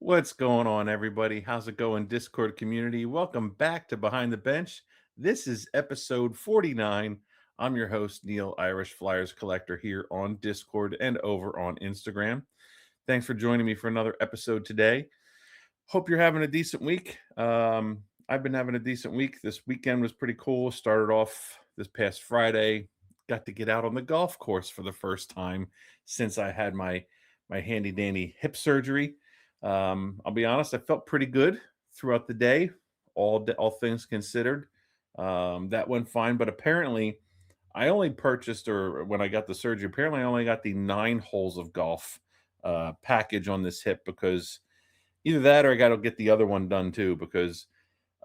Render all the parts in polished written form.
What's going on, everybody? How's it going, Discord community? Welcome back to Behind the Bench. This is episode 49. I'm your host, Neil Irish Flyers Collector, here on Discord and over on Instagram. Thanks for joining me for another episode today. Hope you're having a decent week. I've been having a decent week. This weekend was pretty cool. Started off this past Friday. Got to get out on the golf course for the first time since I had my handy dandy hip surgery. I'll be honest, I felt pretty good throughout the day, all things considered. That went fine, but apparently I only purchased, or when I got the surgery, apparently I only got the 9 holes of golf package on this hip because either that or I got to get the other one done too. Because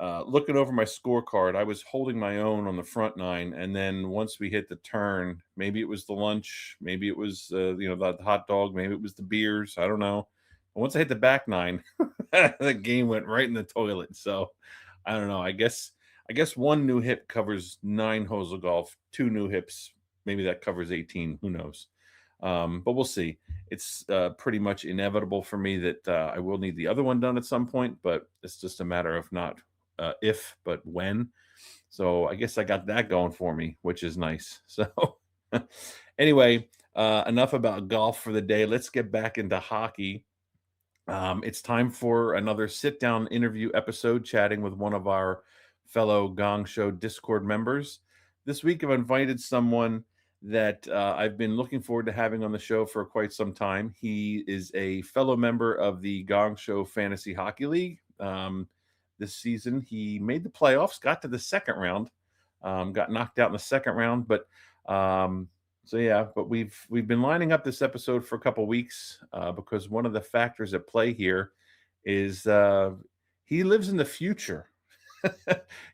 looking over my scorecard, I was holding my own on the front 9, and then once we hit the turn, maybe it was the lunch, maybe it was the hot dog, maybe it was the beers. I don't know. But once I hit the back 9, the game went right in the toilet. So I don't know. I guess one new hip covers 9 holes of golf. Two new hips, maybe that covers 18. Who knows? But we'll see. It's pretty much inevitable for me that I will need the other one done at some point, but it's just a matter of not if, but when. So I guess I got that going for me, which is nice. So anyway, enough about golf for the day. Let's get back into hockey. It's time for another sit down interview episode chatting with one of our fellow Gong Show Discord members. This week, I've invited someone that I've been looking forward to having on the show for quite some time. He is a fellow member of the Gong Show Fantasy Hockey League. This season, he made the playoffs, got to the second round, got knocked out in the second round, but so yeah, but we've been lining up this episode for a couple weeks because one of the factors at play here is he lives in the future.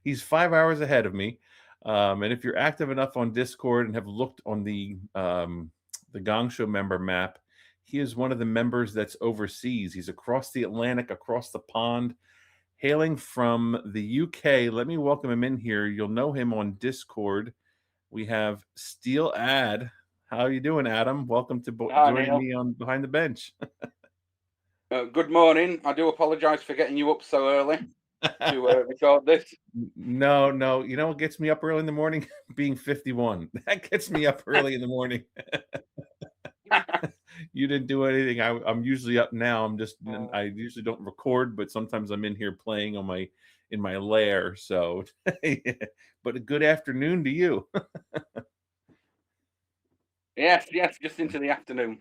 He's 5 hours ahead of me, and if you're active enough on Discord and have looked on the Gong Show member map, he is one of the members that's overseas. He's across the Atlantic, across the pond, hailing from the UK. Let me welcome him in here. You'll know him on Discord. We have Steel Ad. How are you doing, Adam? Welcome to Hi, joining Neil. me on Behind the Bench. Good morning. I do apologise for getting you up so early to record this. No, no. You know what gets me up early in the morning? Being 51. That gets me up early in the morning. You didn't do anything. I'm usually up now. I usually don't record, but sometimes I'm in here playing on my in my lair. So, but a good afternoon to you. Yes, yes, just into the afternoon.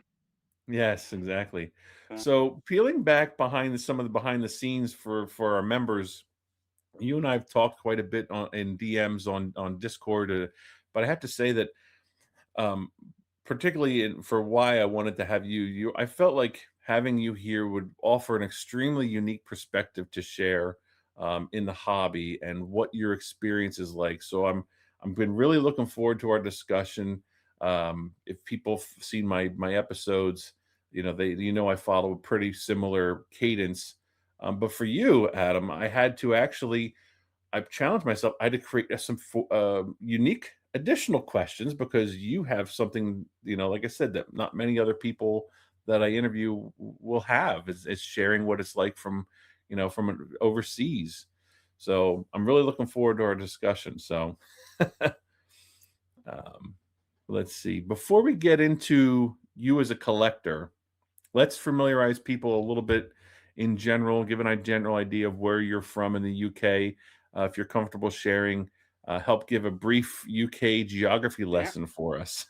Yes, exactly. Uh, So peeling back behind some of the behind the scenes for our members, you and I have talked quite a bit in DMs on Discord, but I have to say that um, particularly for why I wanted to have I felt like having you here would offer an extremely unique perspective to share in the hobby and what your experience is like. So I'm been really looking forward to our discussion. If people have seen my episodes, I follow a pretty similar cadence. But for you, Adam, I've challenged myself. I had to create some unique additional questions because you have something, like I said, that not many other people that I interview will have is sharing what it's like from overseas. So I'm really looking forward to our discussion. So um, let's see. Before we get into you as a collector, let's familiarize people a little bit in general, give a general idea of where you're from in the UK. If you're comfortable sharing, help give a brief UK geography yeah. lesson for us.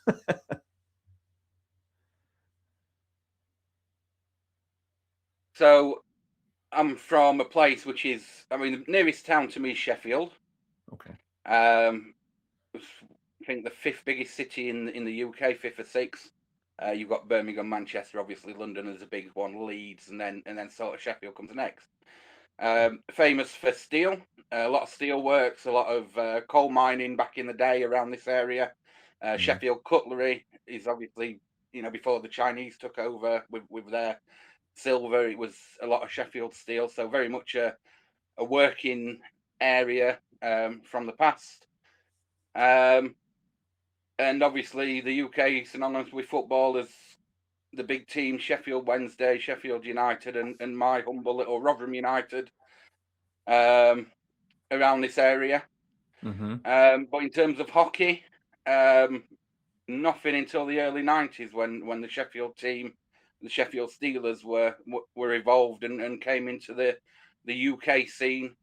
So I'm from a place which is, I mean, the nearest town to me is Sheffield. Okay. Um, I think the fifth biggest city in the UK, fifth or sixth. You've got Birmingham, Manchester, obviously London is a big one, Leeds, and then sort of Sheffield comes next. Famous for steel, a lot of steel works, a lot of coal mining back in the day around this area. Mhm. Sheffield cutlery is obviously, before the Chinese took over with their silver, it was a lot of Sheffield steel. So very much a working area from the past. Um, and obviously the UK synonymous with football as the big team, Sheffield Wednesday, Sheffield United, and my humble little Rotherham United um, around this area. Mm-hmm. But in terms of hockey, um, nothing until the early '90s when the Sheffield team, the Sheffield Steelers, were evolved and came into the UK scene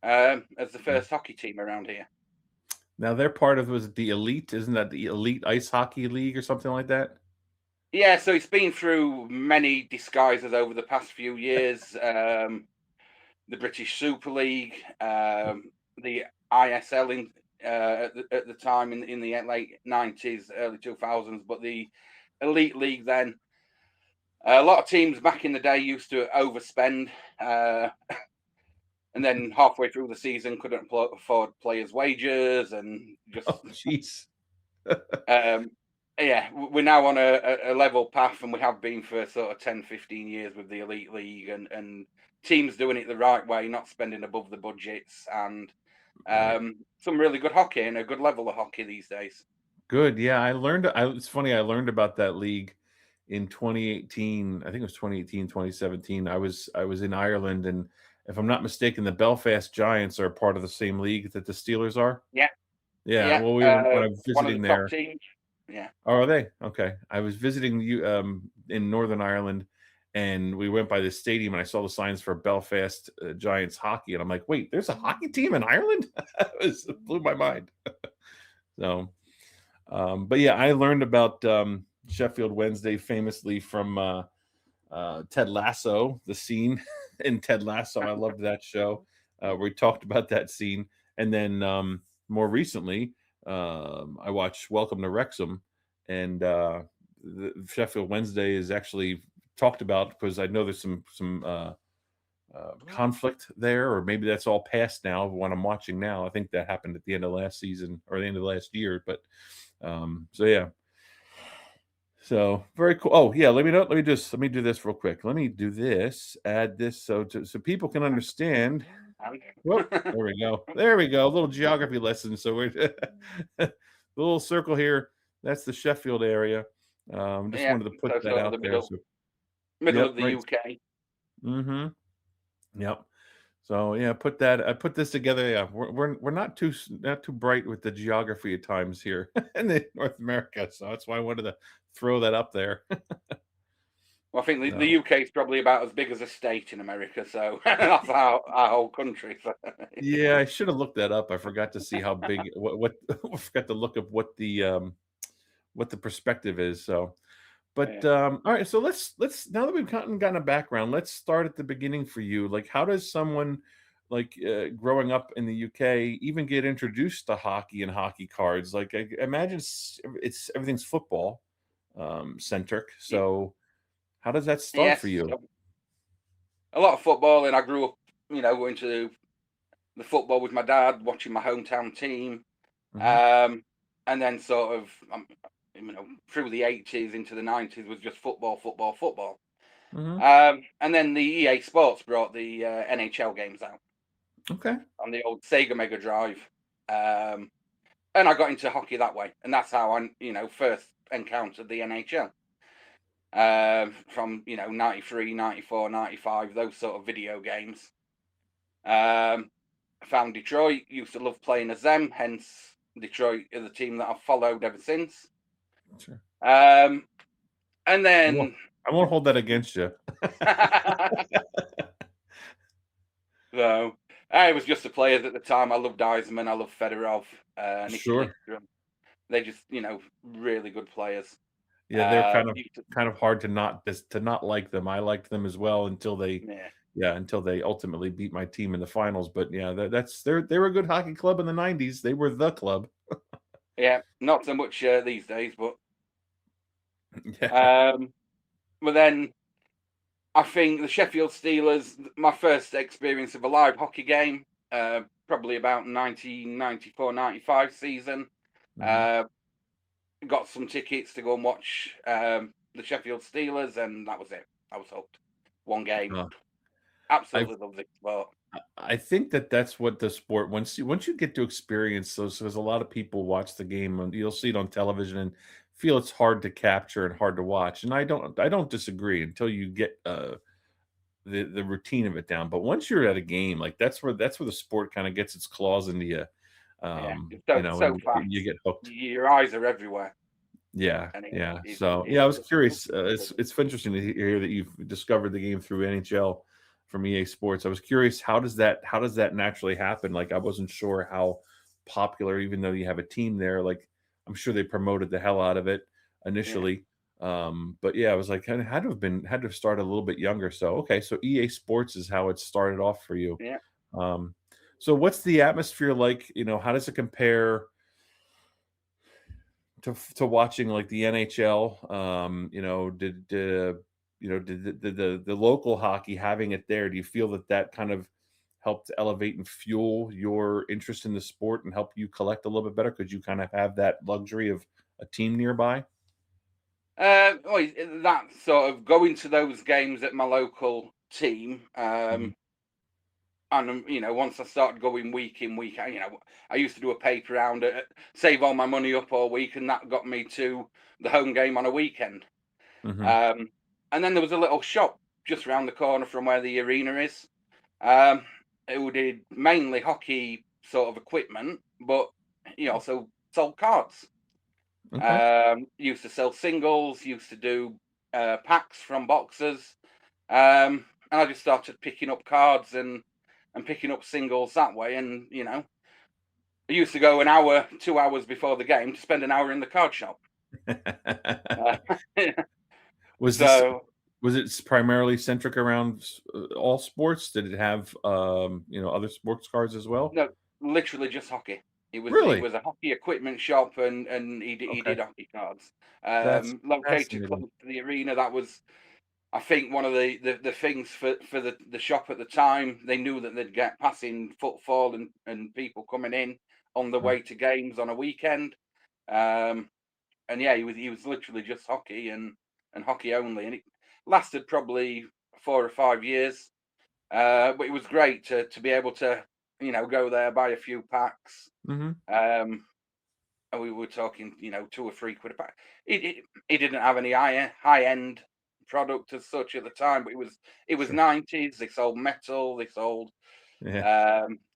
as the first hockey team around here. Now they're part of, was it the Elite? Isn't that the Elite Ice Hockey League or something like that? Yeah, so it's been through many disguises over the past few years. The British Super League, the ISL at the time in the late '90s, early 2000s, but the Elite League then. A lot of teams back in the day used to overspend, and then halfway through the season couldn't afford players' wages and Oh, just jeez. um, yeah, we're now on a level path, and we have been for sort of 10, 15 years with the Elite League and teams doing it the right way, not spending above the budgets, and Right. some really good hockey and a good level of hockey these days. Good. Yeah, it's funny. I learned about that league in 2018. I think it was 2018, 2017. I was in Ireland, and if I'm not mistaken, the Belfast Giants are a part of the same league that the Steelers are. Yeah, Yeah. yeah, Well, we were when I was one of the visiting top there. teams. Yeah, Oh, are they? Okay. I was visiting you in Northern Ireland, and we went by the stadium, and I saw the signs for Belfast Giants hockey, and I'm like, wait, there's a hockey team in Ireland? It blew my mind. So, but yeah, I learned about Sheffield Wednesday famously from Ted Lasso, the scene in Ted Lasso. I loved that show. We talked about that scene, and then more recently, I watched Welcome to Wrexham, and the Sheffield Wednesday is actually talked about because I know there's some conflict there, or maybe that's all past now. What I'm watching now, I think that happened at the end of last season or the end of last year. But so yeah, so very cool. Oh yeah, let me do this real quick. Let me do this. Add this so people can understand. Whoop, there we go. There we go. A little geography lesson. So we're the little circle here. That's the Sheffield area. Just yeah. wanted to put So that sort of out the there. middle So middle yep, of the right. UK. Mm-hmm. Yep. So yeah, put that. I put this together. Yeah, we're not too bright with the geography at times here in North America. So that's why I wanted to throw that up there. Well, I think the No. UK is probably about as big as a state in America, so that's our whole country. So. Yeah, I should have looked that up. I forgot to see how big. What I forgot to look up what the perspective is. So, but Yeah. all right. So let's now that we've gotten a background, let's start at the beginning for you. Like, how does someone like growing up in the UK even get introduced to hockey and hockey cards? Like, I imagine it's everything's football centric. So, how does that start for Yes, you? a lot of football, and I grew up, going to the football with my dad, watching my hometown team, Hmm. um, and then sort of, through the '80s into the '90s was just football, football, football. Hmm. And then the EA Sports brought the NHL games out Okay. on the old Sega Mega Drive, um, and I got into hockey that way, and that's how I, first encountered the NHL. From '93, '94, '95, those sort of video games. Um, I found Detroit, used to love playing as them, hence Detroit is the team that I've followed ever since. Sure. Um, and I won't, then, I won't hold that against you. so I was just the players at the time. I loved Eisman, I loved Fedorov, Nikki Sure. Lidstrom. They just, really good players. Yeah, they're Used to, kind of hard to not like them. I liked them as well yeah, until they ultimately beat my team in the finals. But yeah, they were a good hockey club in the '90s. They were the club. yeah, not so much these days, Yeah. um, but then I think the Sheffield Steelers, my first experience of a live hockey game, probably about 1994, 95 season. Mhm. Uh, got some tickets to go and watch the Sheffield Steelers, and that was it. I was hooked. One game. Uh, I Absolutely loved it. Sport. I think that's what the sport once you get to experience those because a lot of people watch the game and you'll see it on television and feel it's hard to capture and hard to watch, and I don't disagree until you get, the routine of it down, but once you're at a game, like, that's where the sport kinda gets its claws into you, Yeah, it's and so you fast. get hooked. Your eyes are everywhere, Yeah, and yeah. it So, yeah, I it's was just curious. unbelievable. It's interesting to hear that you've discovered the game through NHL from EA Sports. I was curious, how does that naturally happen? Like, I wasn't sure how popular, even though you have a team there. Like, I'm sure they promoted the hell out of it Yeah, initially. But yeah, I was like, kind of had to have started a little bit younger. So okay, so EA Sports is how it started off for you. yeah. Um, so what's the atmosphere like? How does it compare to watching like the NHL? Did the local hockey having it there? Do you feel that kind of helped elevate and fuel your interest in the sport and help you collect a little bit better because you kind of have that luxury of a team nearby? That sort of going to those games at my local team, Mhm, and once I started going week in, week out, I used to do a paper round, save all my money up all week, and that got me to the home game on a weekend. mhm, Um, and then there was a little shop just round the corner from where the arena is, um, who did mainly hockey sort of equipment, but he also sold cards. okay. Used to sell singles, used to do packs from boxes, and I just started picking up cards and picking up singles that way. And I used to go an hour, 2 hours before the game to spend an hour in the card shop. Uh, Was this so was it primarily centric around all sports? Did it have other sports cards as well? no, literally just hockey. It Really? was a hockey equipment shop, and he Okay, did hockey cards. that's Located fascinating. close to the arena. That was, I think, one of the things for the shop at the time. They knew that they'd get passing footfall and people coming in on the Mm, way to games on a weekend. Um, and yeah, he was literally just hockey and hockey only, and it lasted probably 4 or 5 years. But it was great to be able to go there, buy a few packs. mhm. Um, and we were talking, 2 or 3 quid a pack. It didn't have any high end product as such at the time, but it was Sure. 90s. They sold metal, they sold Yeah.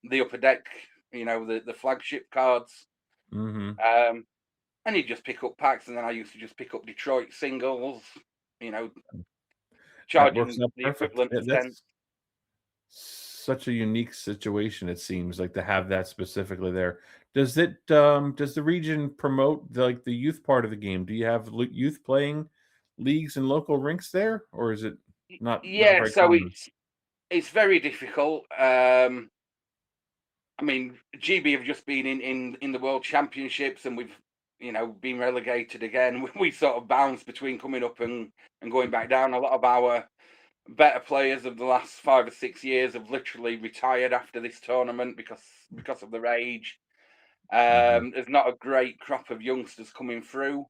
the upper deck, the flagship cards. Mhm. Um, and you just pick up packs, and then I used to just pick up Detroit singles, you know, That works charging out the perfect. equivalent Yeah, of cents. that's such a unique situation, it seems, like, to have that specifically there. Does the region promote, like, the youth part of the game? Do you have youth playing leagues and local rinks there, or is it not Yeah, very so common? it's very difficult. I mean, GB have just been in the World Championships, and we've been relegated again. We sort of bounce between coming up and going back down. A lot of our better players of the last 5 or 6 years have literally retired after this tournament because of their age. Mhm, There's not a great crop of youngsters coming through.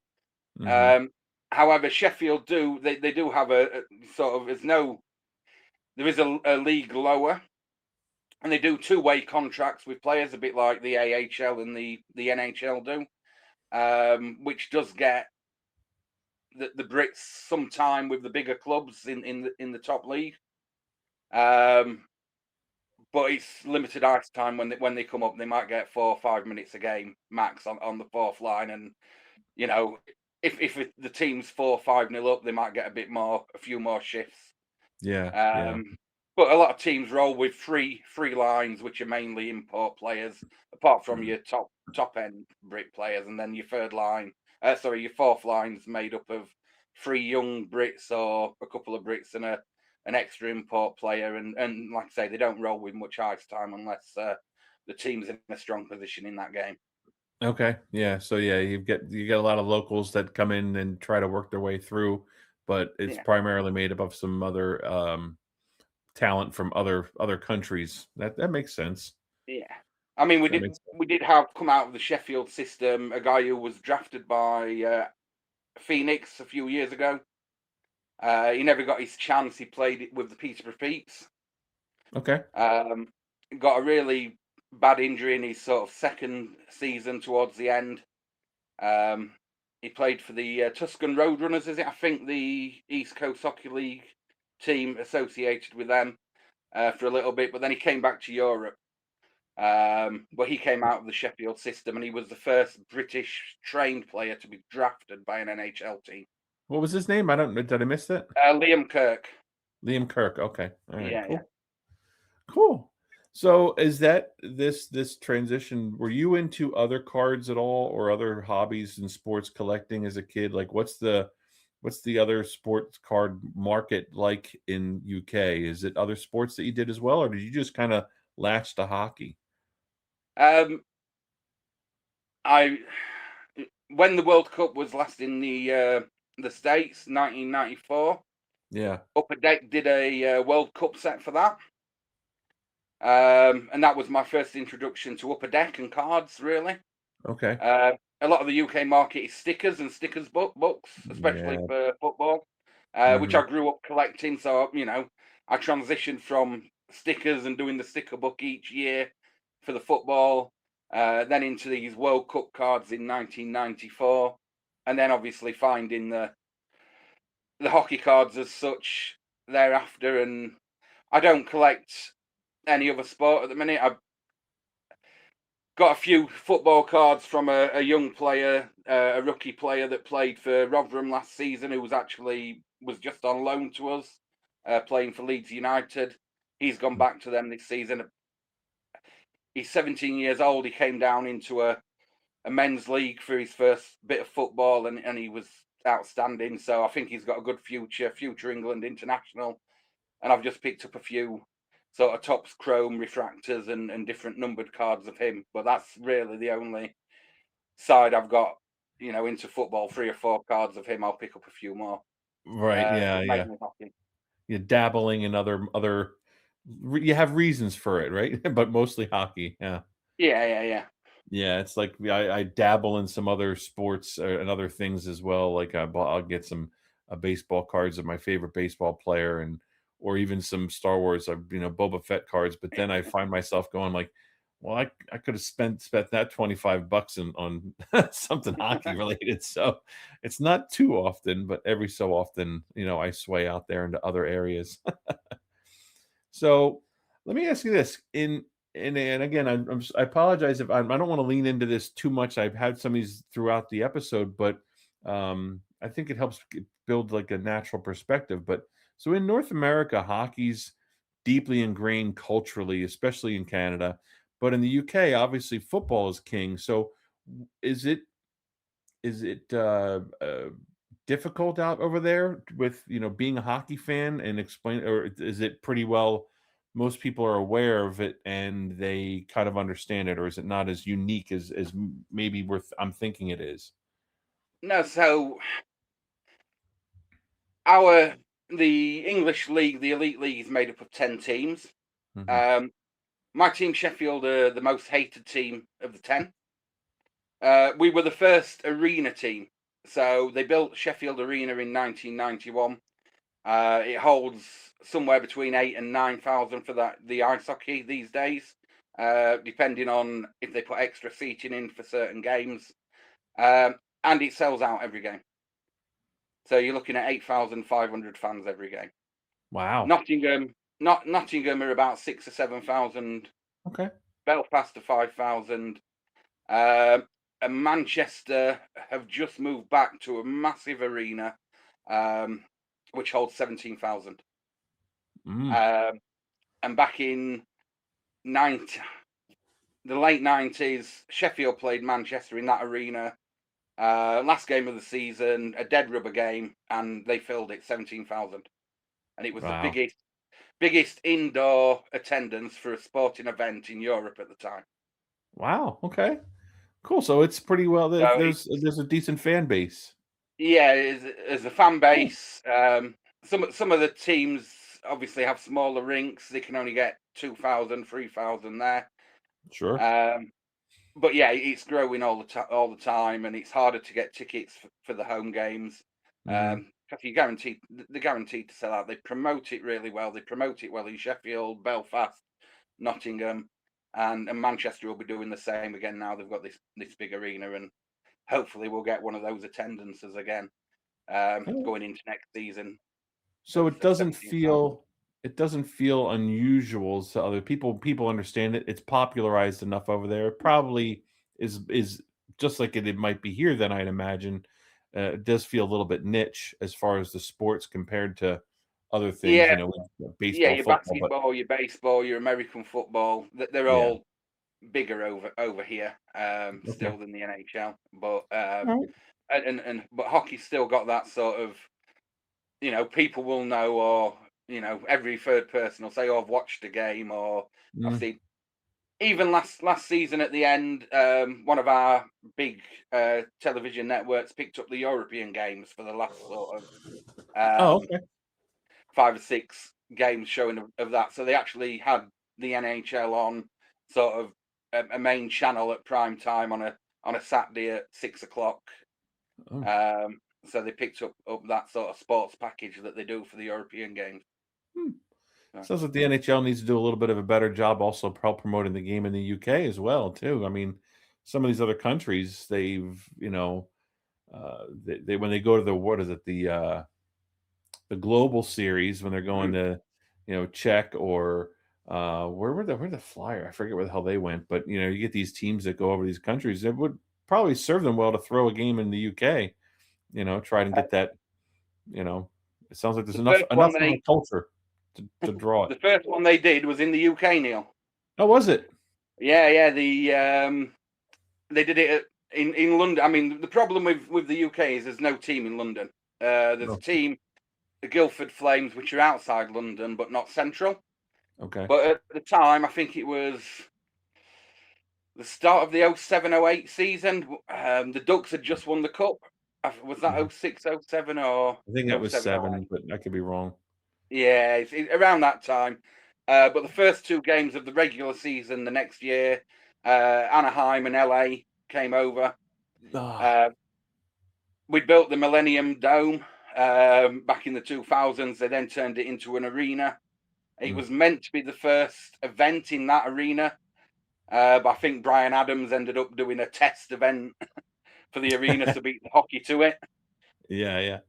mhm, Um, However, Sheffield they do have a sort of there is a league lower, and they do two-way contracts with players, a bit like the AHL and the NHL do, which does get the Brits some time with the bigger clubs in the top league. Um, but it's limited ice time when they come up. They might get 4 or 5 minutes a game max on the fourth line, and you know if the team's 4-5-0 up, they might get a few more shifts. yeah, yeah, Um, but a lot of teams roll with three lines, which are mainly import players, apart from mm, your top end Brit players, and then your third line. Sorry, your fourth line's made up of three young Brits or a couple of Brits and an extra import player. And like I say, they don't roll with much ice time unless the team's in a strong position in that game. okay, yeah, so, yeah, you get a lot of locals that come in and try to work their way through, but it's Yeah, primarily made up of some other, talent from other countries. That makes sense. yeah. I mean, we That did makes sense. we did have come out of the Sheffield system a guy who was drafted by Phoenix a few years ago. He never got his chance. He played it with the Peterborough Petes. Okay. Um, got a really bad injury in his sort of second season towards the end. Um, He played for the Tuscan Roadrunners, is it? I think the East Coast Hockey League team associated with them for a little bit, but then he came back to Europe. But he came out of the Sheffield system, and he was the first British trained player to be drafted by an NHL team. What was his name? I don't know. Did I miss that? Liam Kirk. Liam Kirk. Okay. All right. Yeah, yeah. Cool. Cool. So is that this transition, were you into other cards at all or other hobbies and sports collecting as a kid? Like what's the other sports card market like in UK? Is it other sports that you did as well, or did you just kind of latch to hockey? Um, I when the World Cup was last in the States, 1994, Yeah. Upper Deck did a World Cup set for that. And that was my first introduction to Upper Deck and cards, really. Okay. A lot of the UK market is stickers and stickers books, especially Yeah. for football, which Mhm. I grew up collecting. So, I transitioned from stickers and doing the sticker book each year for the football, then into these World Cup cards in 1994, and then obviously finding the hockey cards as such thereafter. And I don't collect any other sport at the minute. I've got a few football cards from a young player, a rookie player that played for Rotherham last season, who was just on loan to us, playing for Leeds United. He's gone back to them this season. He's 17 years old. He came down into a men's league for his first bit of football, and he was outstanding. So I think he's got a good future England international. And I've just picked up a few sort of Topps Chrome refractors and different numbered cards of him. But that's really the only side I've got, into football. 3 or 4 cards of him. I'll pick up a few more. Right. Yeah, But yeah. mainly hockey. You're dabbling in you have reasons for it, right? But mostly hockey. Yeah. Yeah, yeah, yeah. Yeah, it's like I dabble in some other sports and other things as well. Like I'll get some baseball cards of my favorite baseball player, and or even some Star Wars, Boba Fett cards. But then I find myself going like, well, I could have spent that $25 on something hockey related. So it's not too often, but every so often, I sway out there into other areas. So let me ask you this: and again, I apologize if I don't want to lean into this too much. I've had some of these throughout the episode, but I think it helps build like a natural perspective. But so in North America, hockey's deeply ingrained culturally, especially in Canada. But in the UK, obviously, football is king. So is it difficult out over there with, being a hockey fan and explain, or is it pretty well most people are aware of it and they kind of understand it, or is it not as unique as maybe I'm thinking it is? No, so our the English league, the elite league, is made up of 10 teams. Mhm. Um, my team, Sheffield, are the most hated team of the 10. We were the first arena team. So they built Sheffield Arena in 1991. It holds somewhere between 8 and 9,000 for the ice hockey these days, depending on if they put extra seating in for certain games. And it sells out every game. So you're looking at 8,500 fans every game. Wow. Nottingham are about 6 or 7,000. Okay. Belfast are 5,000. Um, and Manchester have just moved back to a massive arena, um, which holds 17,000. Mm. Um, and back in 90, the late 90s, Sheffield played Manchester in that arena. Last game of the season, a dead rubber game, and they filled it 17,000. And it was the Wow. biggest indoor attendance for a sporting event in Europe at the time. Wow. Okay. Cool. So it's pretty well. So There's a decent fan base. yeah, as a fan Cool. base, some of the teams obviously have smaller rinks. They can only get 2,000, 3,000 there. Sure. Um, but yeah, it's growing all the time, and it's harder to get tickets for the home games. Hmm. 'Cause they're guaranteed to sell out. They promote it really well. They promote it well in Sheffield, Belfast, Nottingham, and Manchester will be doing the same again now. They've got this big arena, and hopefully we'll get one of those attendances again going into next season So of 17,000. it doesn't feel unusual to other people. People understand it. It's popularized enough over there. It probably is just like it might be here. Then I'd imagine it does feel a little bit niche as far as the sports compared to other things. Yeah, yeah, Baseball, your football, but basketball, your baseball, your American football, they're yeah. all bigger over here Okay. still than the NHL. But All right. but hockey's still got that sort of, people will know, or every third person will say, "Oh, I've watched a game," or "I've Mm. seen." Even last season at the end, one of our big television networks picked up the European games for the last sort of Oh, um, okay. 5 or 6 games showing of that. So they actually had the NHL on sort of a main channel at prime time on a Saturday at 6 o'clock. Oh. So they picked up that sort of sports package that they do for the European games. Hmm. So, Sounds like the NHL needs to do a little bit of a better job also help promoting the game in the UK as well too. I mean, some of these other countries, they've, they when they go to the what is it, the global series when they're going mhm. to, Czech or where the flyer? I forget where the hell they went, but you get these teams that go over these countries. It would probably serve them well to throw a game in the UK, try and get that, you know, it sounds like there's the enough first one enough of a they culture to draw it. the first one they did was in the UK, Neil. Oh, was it? Yeah, yeah. They did it in London. I mean, the problem with the UK is there's no team in London. There's a Oh, team, the Guildford Flames, which are outside London but not central. okay. But at the time, I think it was the start of the 07-08 season. The Ducks had just won the cup. Was that Mhm. 06-07 or I think that was 7, 07-08? but I could be wrong. Yeah, around that time. But the first 2 games of the regular season the next year, Anaheim and LA came over. Ah, Uh, we built the Millennium Dome back in the 2000s. They then turned it into an arena. It mm. was meant to be the first event in that arena, but I think Brian Adams ended up doing a test event for the arena to beat the hockey to it. Yeah, yeah.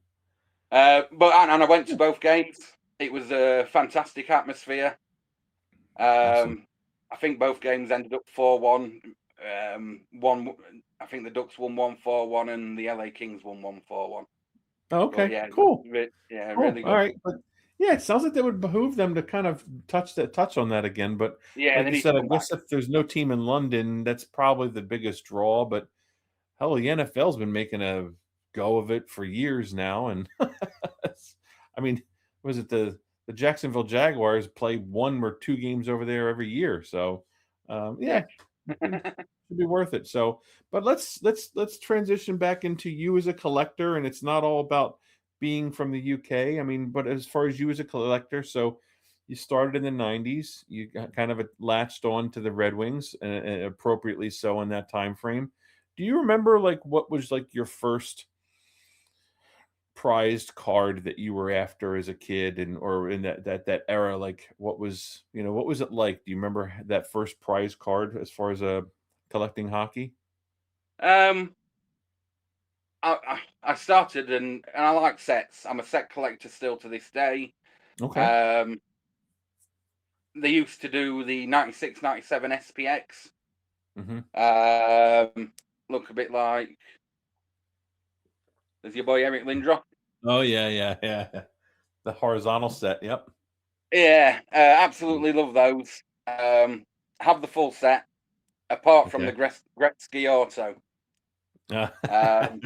But I went to both games. It was a fantastic atmosphere. Awesome. I think both games ended up 4-1. One, I think the Ducks won 1-4-1, and the LA Kings won 1-4-1. Oh, But okay. yeah, Cool. yeah, Cool. really All good. right. But yeah, it sounds like that would behoove them to kind of touch on that again. But Yeah, like they you need to said, I come back. guess if there's no team in London, that's probably the biggest draw. But hell, the NFL's been making a go of it for years now, and I mean, was it the Jacksonville Jaguars play 1 or 2 games over there every year? So, Yeah. yeah, should be worth it. So, but let's transition back into you as a collector, and it's not all about being from the UK. I mean, but as far as you as a collector, so you started in the '90s. You got kind of latched on to the Red Wings, and appropriately so in that time frame. Do you remember like what was like your first prized card that you were after as a kid and or in that era? Like what was it like? Do you remember that first prize card as far as collecting hockey? um, I started and I like sets. I'm a set collector still to this day. Okay. Um, they used to do the 96, 97 SPX. Hmm. Look a bit like there's your boy Eric Lindros. Oh yeah, yeah, yeah, yeah. The horizontal set. Yep. Yeah, absolutely love those. Have the full set apart from Okay. the Gretzky Auto. Uh, Um,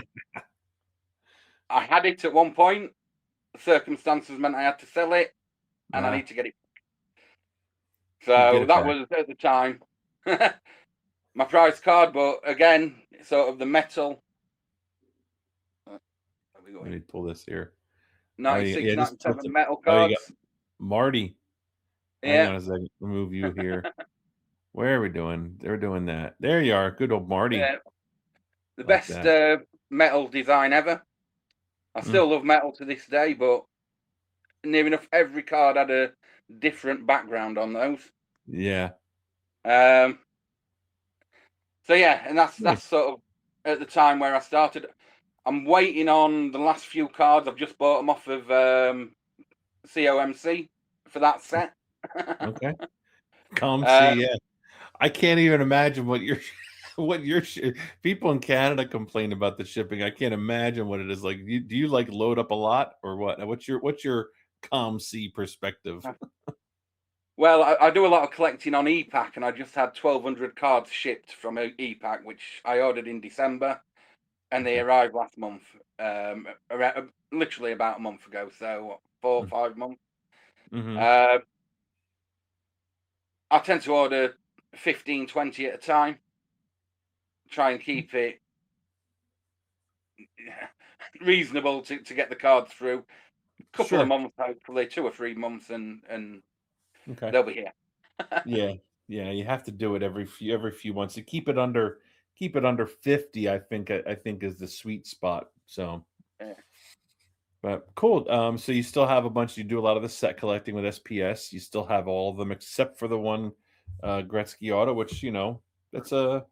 I had it at one point. Circumstances meant I had to sell it, and I uh, need to get it. you get So it that back. was at the time my prize card. But again, sort of the metal. Where are we Let going? me pull this here. Oh, yeah, 96, just tilt 97 it. metal Oh, you got cards. Marty. Hang Yeah, on a second. Remove you here. Where are we doing? They're doing that. There you are. Good old Marty. yeah. The Like best that. metal design ever. I Mm, still love metal to this day, but near enough every card had a different background on those. yeah. Um, so yeah, and that's Nice. sort of. at the time where I started. I'm waiting on the last few cards. I've just bought them off of COMC for that set. Okay. Come see, um, yeah. I can't even imagine what your what your people in Canada complain about the shipping. I can't imagine what it is like. Do you like load up a lot or what? What's your COMC perspective? well, I do a lot of collecting on E-Pack, and I just had 1,200 cards shipped from E-Pack, which I ordered in December, and they Okay. arrived last month. Literally about a month ago, so 4 or 5 months. Mm-hmm. Uh, I tend to order 15, 20 at a time. Try and keep it reasonable to get the cards through. Couple of Sure. months, hopefully 2 or 3 months, and Okay. they'll be here. Yeah. Yeah. You have to do it every few months to keep it under 50. I think is the sweet spot. So, Yeah. but cool. So you still have a bunch. You do a lot of the set collecting with SPS. You still have all of them except for the one Gretzky auto, which that's a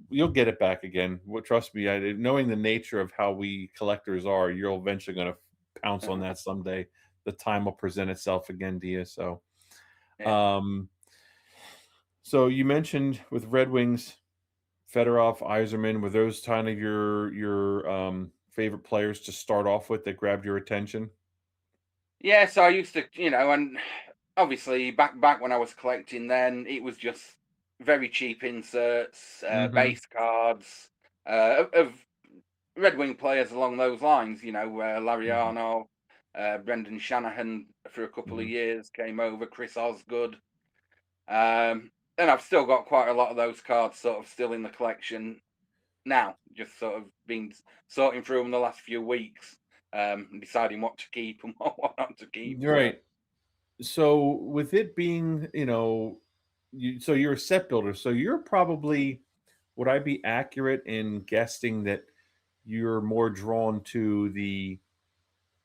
you'll get it back again. Well, trust me. Knowing the nature of how we collectors are, you're eventually going to pounce on that someday. The time will present itself again to you. Yeah. Um, so you mentioned with Red Wings, Fedorov, Iserman. Were those kind of your favorite players to start off with that grabbed your attention? Yeah, so I used to, and obviously back when I was collecting, then it was just very cheap inserts, Mm-hmm. base cards of Red Wing players along those lines. Larry Mm-hmm. Arno, Brendan Shanahan for a couple of Mm-hmm. years came over, Chris Osgood. And I've still got quite a lot of those cards sort of still in the collection now. Just sort of been sorting through them the last few weeks, and deciding what to keep and what not to keep. So. Right. So with it being, so you're a set builder, so you're probably, would I be accurate in guessing that you're more drawn to the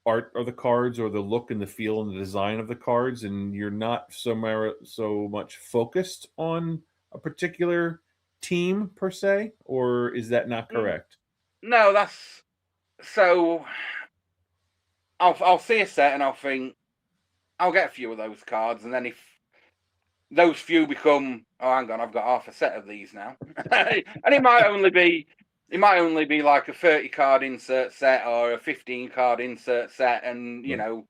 art of the cards or the look and the feel and the design of the cards, and you're not so much focused on a particular team per se, or is that not Mm, correct? no, that's so. I'll see a set and I'll think I'll get a few of those cards, and then if those few become, oh, hang on, I've got half a set of these now, and it might only be like a 30 card insert set or a 15 card insert set, and Right.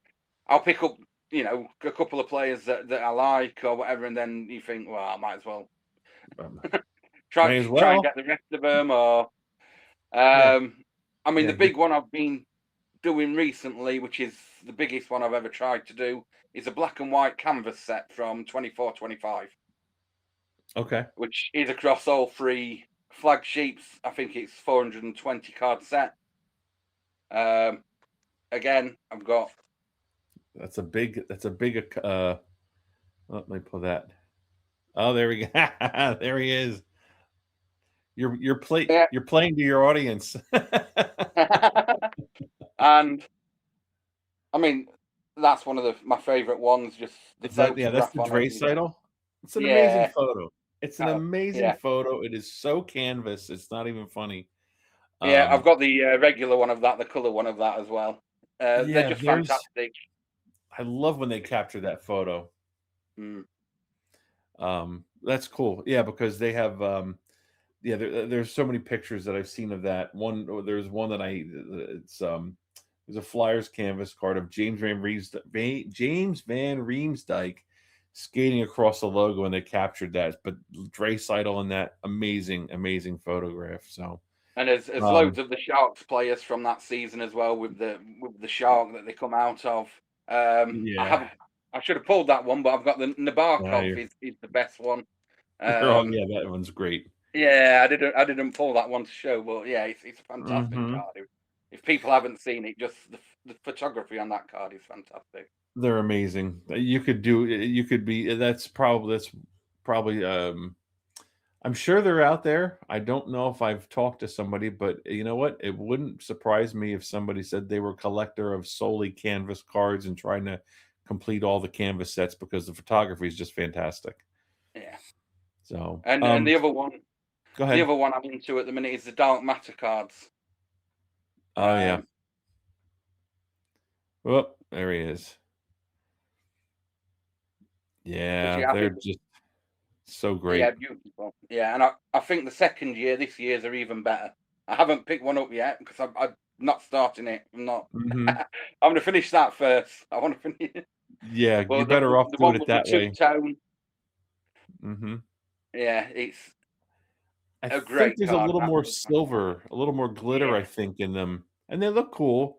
I'll pick up a couple of players that I like or whatever, and then you think, well, I might as well Um, try may as try and well. get the rest of them, or Yeah. I mean, Yeah. the big one I've been doing recently, which is the biggest one I've ever tried to do, is a black and white canvas set from 24-25, Okay. which is across all three flagships. I think it's 420 card set. Um, Again, I've got. That's a big let me pull that. Oh, there we go. There he is. Yeah. You're playing to your audience. And I mean, that's one of my favorite ones. Just the Is that, yeah, that's photograph the on it. Dre Seidel? It's an amazing Yeah. photo. It's an Oh, amazing yeah. photo. It is so canvas. It's not even funny. Yeah. I've Um, got the regular one of that, the color one of that as well. They're yeah, just fantastic. I love when they capture that photo. Mm. That's cool. Yeah, because they have, yeah, there's so many pictures that I've seen of that. There's one that it's, there's a Flyers canvas card of James Van Riemsdyk skating across the logo, and they captured that. But Dre Seidel in that amazing photograph. So, And there's um, loads of the Sharks players from that season as well with the shark that they come out of. I yeah, haven't. I should have pulled that one, but I've got the yeah, Nabokov is the best one. you're all, Um, yeah, that one's great. yeah, I didn't pull that one to show, but yeah, it's a fantastic Hmm. card. If people haven't seen it, just the photography on that card is fantastic. They're amazing. You could be. That's probably. I'm sure they're out there. I don't know if I've talked to somebody, but you know what? It wouldn't surprise me if somebody said they were a collector of solely canvas cards and trying to complete all the canvas sets because the photography is just fantastic. Yeah, So, and the other one. Go The ahead. other one I'm into at the minute is the Dark Matter cards. Oh yeah. Um, Oh, there he is. which Yeah, I they're think, just so yeah, great. beautiful. Yeah, and I think the second year, this year's are even better. I haven't picked one up yet because I'm not starting it. I'm not. Hmm. I'm going to finish that first. I want to finish. Yeah, you're But better off the doing one it with the that two way. tone, Hmm. yeah, it's I a think great there's a card. little more Absolutely fantastic. silver, a little more glitter, I Yeah. think, in them, and they look cool.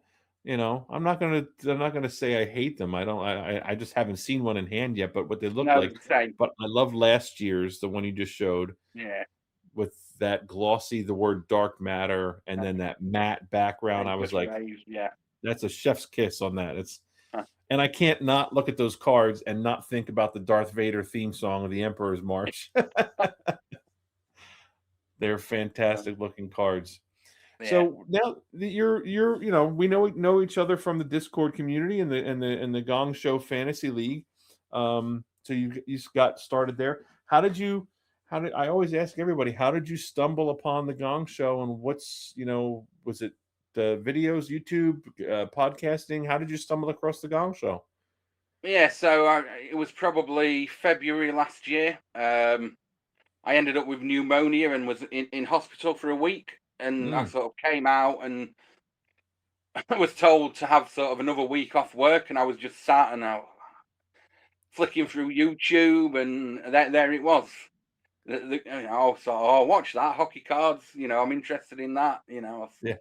I'm not gonna say I hate them. I don't. I just haven't seen one in hand yet. But what they look No, like. the same. But I love last year's, the one you just showed, Yeah. with that glossy, the word dark matter, and then that matte background. I It was just like, raised. Yeah. that's a chef's kiss on that. It's Huh. and I can't not look at those cards and not think about the Darth Vader theme song of the Emperor's March. They're fantastic looking cards. Yeah. So now that you're we know each other from the Discord community and the Gong Show Fantasy League. So you got started there. How did I always ask everybody, how did you stumble upon the Gong Show, and was it the videos, YouTube, podcasting? How did you stumble across the Gong Show? Yeah. So it was probably February last year. I ended up with pneumonia and was in hospital for a week. And I Mm, sort of came out and was told to have sort of another week off work. And I was just sat and flicking through YouTube, and there it was. So oh, watch that hockey cards. I'm interested in that. yeah.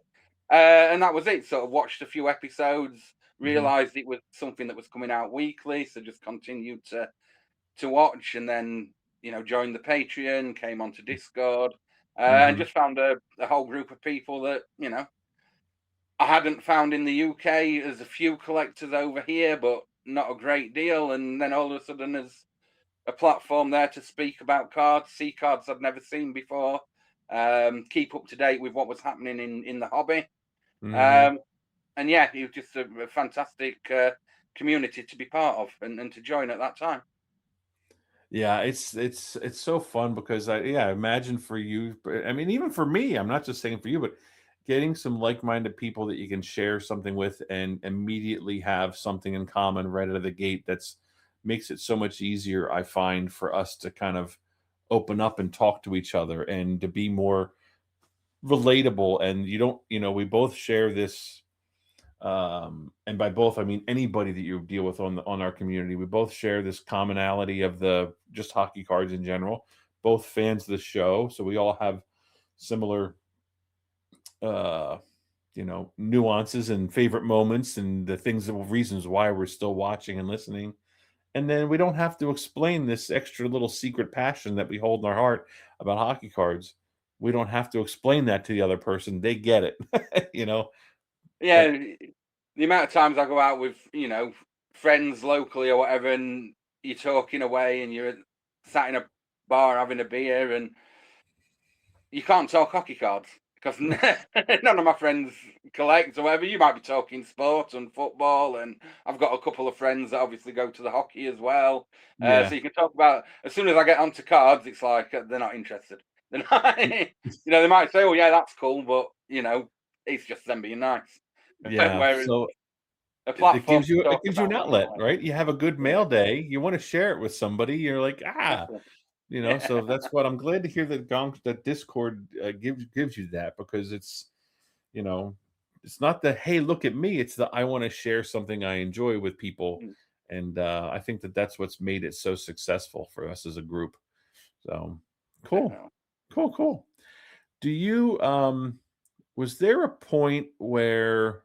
And that was it. Sort of watched a few episodes, Hmm. realized it was something that was coming out weekly, so just continued to watch, and then joined the Patreon, came onto Discord, and Hmm. just found a whole group of people that I hadn't found in the UK. There's a few collectors over here, but not a great deal. And then all of a sudden, there's a platform there to speak about cards, see cards I'd never seen before, keep up to date with what was happening in the hobby. Hmm. Um, and yeah, it was just a fantastic community to be part of and to join at that time. Yeah, it's so fun because I imagine for you, but I mean, even for me, I'm not just saying for you, but getting some like-minded people that you can share something with and immediately have something in common right out of the gate, that's makes it so much easier, I find, for us to kind of open up and talk to each other and to be more relatable. And you don't, we both share this, and by both I mean anybody that you deal with on our community. We both share this commonality of the just hockey cards in general, both fans of the show, so we all have similar uh nuances and favorite moments and the things that reasons why we're still watching and listening. And then we don't have to explain this extra little secret passion that we hold in our heart about hockey cards. We don't have to explain that to the other person. They get it. Yeah, But the amount of times I go out with friends locally or whatever, and you're talking away, and you're sat in a bar having a beer, and you can't talk hockey cards because none of my friends collect or whatever. You might be talking sport and football, and I've got a couple of friends that obviously go to the hockey as well. So yeah. you can talk about. As soon as I get onto cards, it's like they're not interested. They're not, they might say, "Oh yeah, that's cool," but it's just them being nice. Yeah, Whereas so a it platform gives to you it talk gives you an about what you outlet, like. right? You have a good Yeah, mail day, you wanna share it with somebody, you're like, exactly. so Yeah. that's what I'm glad to hear that Discord, gives you that, because you know, it's not the, "Hey, look at me," it's the, "I wanna share something I enjoy with people," Mm, and, I think that that's what's made it so successful for us as a group. So, cool. definitely. Cool, cool. Do you, was there a point where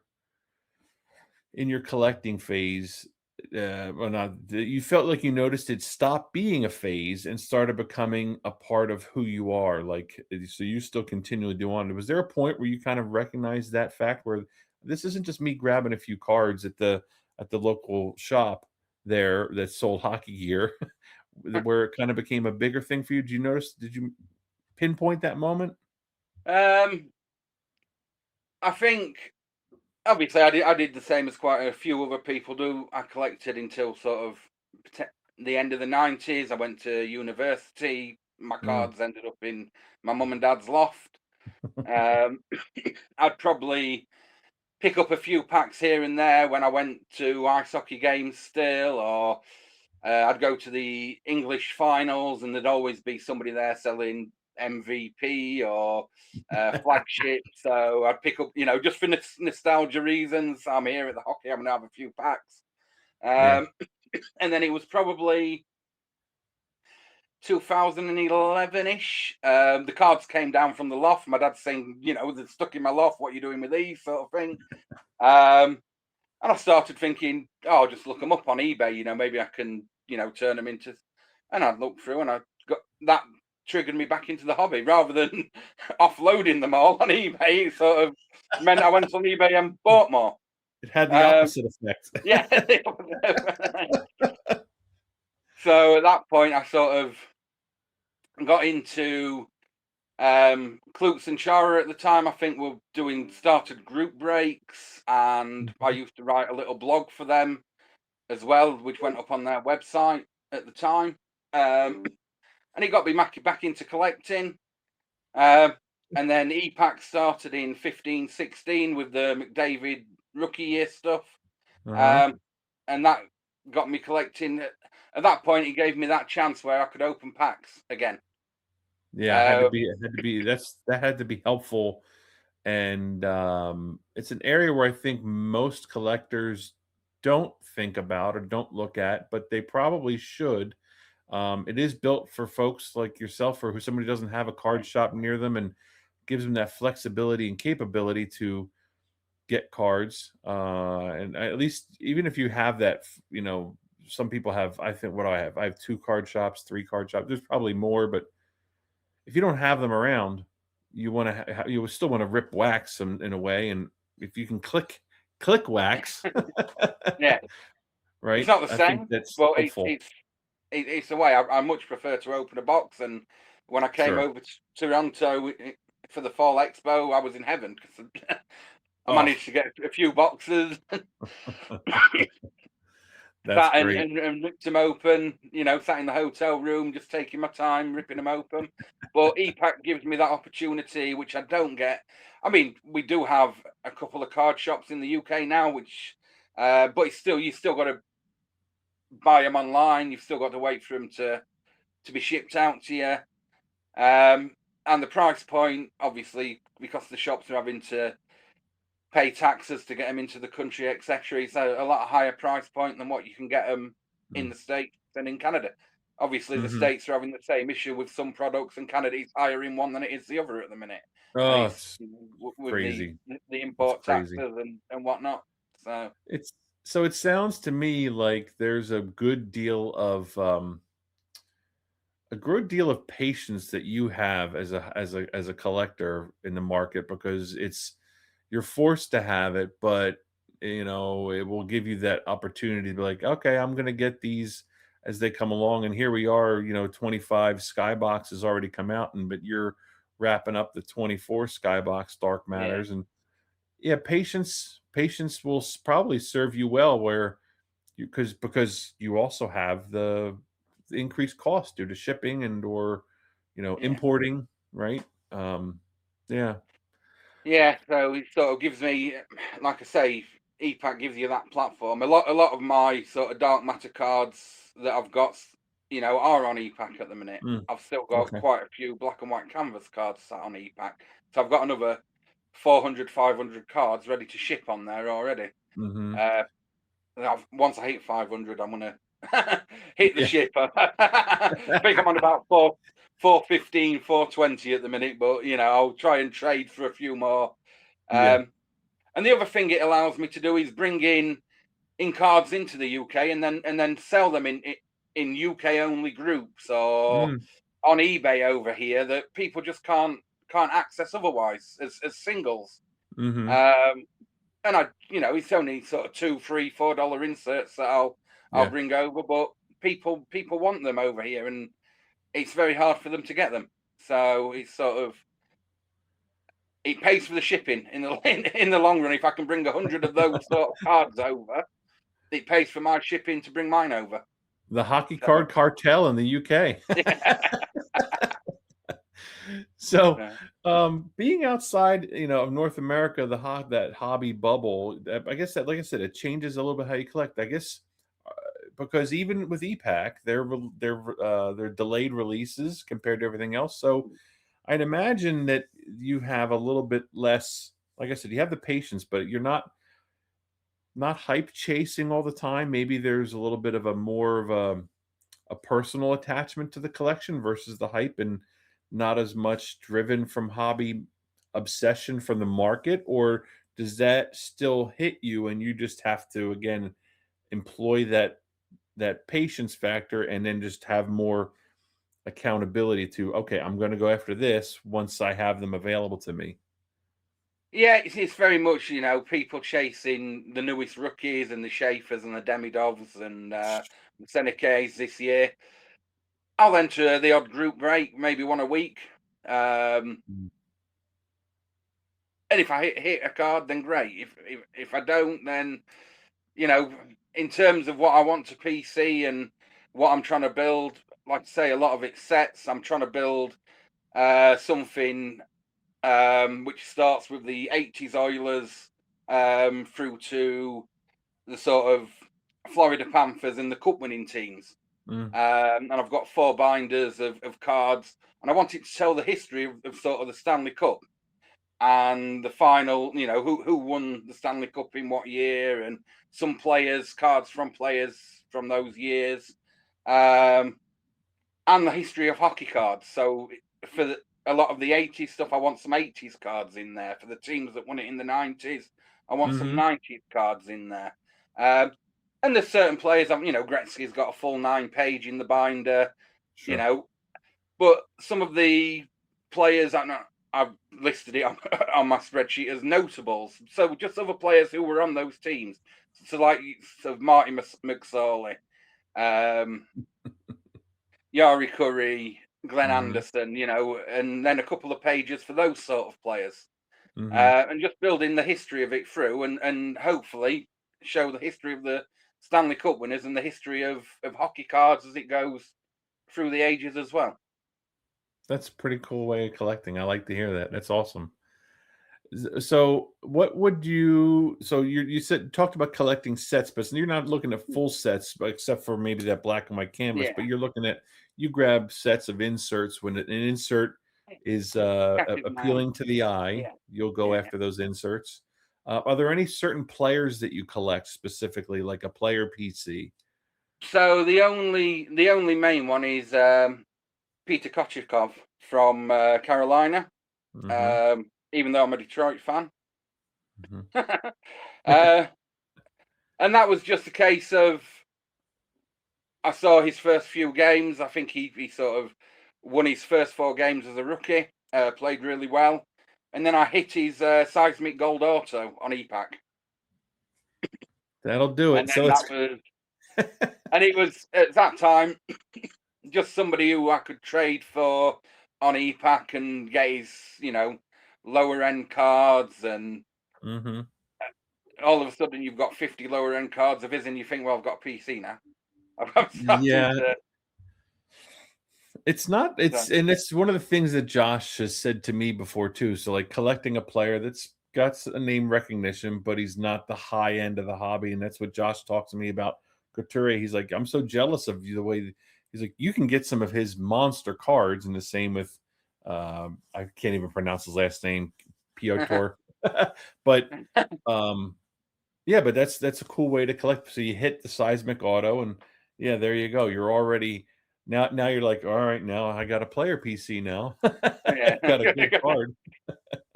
in your collecting phase, well, not that you felt like you noticed it stopped being a phase and started becoming a part of who you are? Like, so you still continually do on. Was there a point where you kind of recognized that fact, where this isn't just me grabbing a few cards at the local shop there that sold hockey gear, where it kind of became a bigger thing for you? Did you notice? Did you pinpoint that moment? Um, I think obviously I did the same as quite a few other people do. I collected until sort of the end of the 90s. I went to university, my Mm. cards ended up in my mum and dad's loft. Um, I'd probably pick up a few packs here and there when I went to ice hockey games still, or I'd go to the English finals, and there'd always be somebody there selling MVP or flagship. So I'd pick up, just for nostalgia reasons. I'm here at the hockey. I'm gonna have a few packs. Yeah. Um, and then it was probably 2011-ish. The cards came down from the loft. My dad's saying, they're stuck in my loft. What are you doing with these, sort of thing? And I started thinking, oh, I'll just look them up on eBay. Maybe I can, turn them into. And I'd look through, and I got that triggered me back into the hobby rather than offloading them all on eBay. It sort of meant I went on eBay and bought more. It had the Um, opposite effect. yeah. So at that point, I sort of got into Klutz and Chara at the time. I think were started group breaks, and I Mhm. used to write a little blog for them as well, which went up on their website at the time. And it got me back into collecting. Um, and then EPAC started in 15-16 with the McDavid rookie year stuff. Uh-huh. Um, and that got me collecting. At that point, it gave me that chance where I could open packs again. Yeah, Uh, it had to be that had to be helpful. And it's an area where I think most collectors don't think about or don't look at, but they probably should. It is built for folks like yourself or who somebody doesn't have a card shop near them and gives them that flexibility and capability to get cards. And at least even if you have that, some people have, I think what do I have? I have 2 card shops, 3 card shops. There's probably more, but if you don't have them around, you want to you still want to rip wax in a way, and if you can click wax, yeah, it's right? not the I think same, that's but helpful. it's the way. I much prefer to open a box. And when I came Sure. over to Toronto for the Fall Expo, I was in heaven because I Oh, managed to get a few boxes, that's sat great. and ripped them open. Sat in the hotel room, just taking my time, ripping them open. But EPAC gives me that opportunity, which I don't get. I mean, we do have a couple of card shops in the UK now, which, but it's still you still got to buy them online. You've still got to wait for them to be shipped out to you. And the price point, obviously, because the shops are having to pay taxes to get them into the country, etc., is a lot higher price point than what you can get them in Mm. the States and in Canada. Obviously, the Mhm. States are having the same issue with some products, and Canada is higher in one than it is the other at the minute. And Oh, it's it's with crazy. the It's import crazy. taxes and whatnot. So It's so it sounds to me like there's a good deal of patience that you have as a collector in the market because you're forced to have it, but it will give you that opportunity to be like, okay, I'm gonna get these as they come along, and here we are, 25 Skybox has already come out, and but you're wrapping up the 24 Skybox Dark yeah, Matters, and yeah, patience will probably serve you well where because you also have the increased cost due to shipping and or yeah. importing, right? Um, yeah. Yeah, so it sort of gives me, like I say, EPAC gives you that platform. A lot of my sort of dark matter cards that I've got, are on EPAC at the minute. Mm, I've still got okay. quite a few black and white canvas cards sat on EPAC. So I've got another 400, 500 cards ready to ship on there already. Mhm. Uh, once I hit 500, I'm gonna hit the Yeah. ship. I think I'm on about 415, 420 at the minute, but I'll try and trade for a few more. Yeah. Um, and the other thing it allows me to do is bring in cards into the UK and then sell them in UK only groups or Mm, on eBay over here that people just can't access otherwise as singles. mhm. Um, and it's only sort of $2, $3, $4 inserts that I'll Yeah. bring over, but people want them over here, and it's very hard for them to get them. So it's sort of it pays for the shipping in the in the long run. If I can bring 100 of those sort of cards over, it pays for my shipping to bring mine over. The hockey So card cartel in the UK. yeah, So, Yeah. being outside, of North America, that hobby bubble, I guess that, like I said, it changes a little bit how you collect. I guess uh, because even with EPAC, they're delayed releases compared to everything else. So I'd imagine that you have a little bit less. Like I said, you have the patience, but you're not hype chasing all the time. Maybe there's a little bit of a more of a personal attachment to the collection versus the hype, and not as much driven from hobby obsession from the market? Or does that still hit you and you just have to again employ that patience factor and then just have more accountability to, okay, I'm going to go after this once I have them available to me? Yeah, it's very much, people chasing the newest rookies and the Schaefers and the Demidovs and the Senecas this year. I'll enter the odd group break, maybe one a week. Um, Mm. and if I hit a card, then great. If I don't, then you know, in terms of what I want to PC and what I'm trying to build, like I say, a lot of it's sets. I'm trying to build something which starts with the '80s Oilers through to the sort of Florida Panthers and the Cup winning teams. Mm. And I've got 4 binders of cards, and I wanted to tell the history of sort of the Stanley Cup and the final, who won the Stanley Cup in what year, and some players, cards from players from those years, um, and the history of hockey cards. So a lot of the '80s stuff, I want some '80s cards in there. For the teams that won it in the '90s, I want some Mhm. '90s cards in there. Um, and there's certain players, Gretzky's got a full 9 page in the binder, you Sure. know, but some of the players I've listed it on, on my spreadsheet as notables. So just other players who were on those teams. So like Marty McSorley, um, Yari Curry, Glenn Mhm. Anderson, and then a couple of pages for those sort of players. Mhm. And just building the history of it through, and hopefully show the history of the Stanley Cup winners and the history of hockey cards as it goes through the ages as well. That's a pretty cool way of collecting. I like to hear that. That's awesome. So what would you so you said talked about collecting sets, but you're not looking at full sets, but except for maybe that black and white canvas, but Yeah. you're looking at, you grab sets of inserts when an insert is Catches my eye. appealing to the eye, Yeah, you'll go yeah. after those inserts. Are there any certain players that you collect specifically, like a player PC? So the only main one is Peter Kochikov from Carolina. Hmm. Even though I'm a Detroit fan, Hmm. uh, and that was just a case of I saw his first few games. I think he sort of won his first 4 games as a rookie. Played really well, and then I hit his seismic gold auto on EPAC, That'll do and it. So then it's it was at that time just somebody who I could trade for on EPAC and get his, lower end cards. And hmm. all of a sudden, you've got 50 lower end cards of his, and you think, well, I've got a PC now. I'm starting Yeah, to. it's not So, and it's one of the things that Josh has said to me before too. So like collecting a player that's got a name recognition, but he's not the high end of the hobby. And that's what Josh talks to me about Couture. He's like, I'm so jealous of you the way he's like, you can get some of his monster cards, and the same with I can't even pronounce his last name, Piotr. But um yeah, but that's a cool way to collect. So you hit the seismic auto, and yeah, there you go. You're already now you're like, all right, now I got a player PC now. yeah. Got a good card.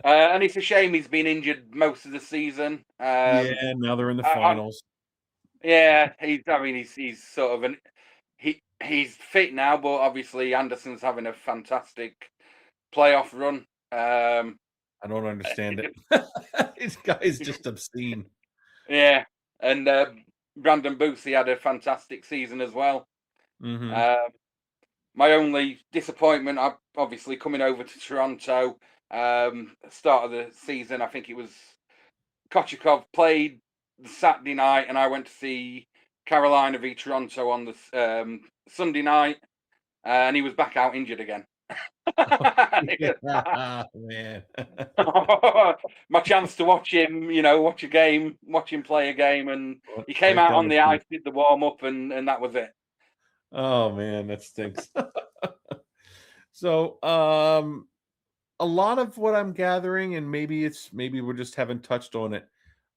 And it's a shame he's been injured most of the season. Yeah, now they're in the finals. Yeah, he's sort of he's fit now, but obviously Anderson's having a fantastic playoff run. I don't understand it. This guy is just obscene. Yeah, and Brandon Boothby had a fantastic season as well. Hmm. Uh, my only disappointment, I obviously coming over to Toronto, start of the season, I think it was Kochikov played the Saturday night, and I went to see Carolina v Toronto on the Sunday night, and he was back out injured again. Yeah, man. My chance to watch him, watch a game, watch him play a game, and he came Right out down on the the field. ice, did the warm up, and that was it. Oh, man, that stinks. So, a lot of what I'm gathering, and maybe we just haven't touched on it.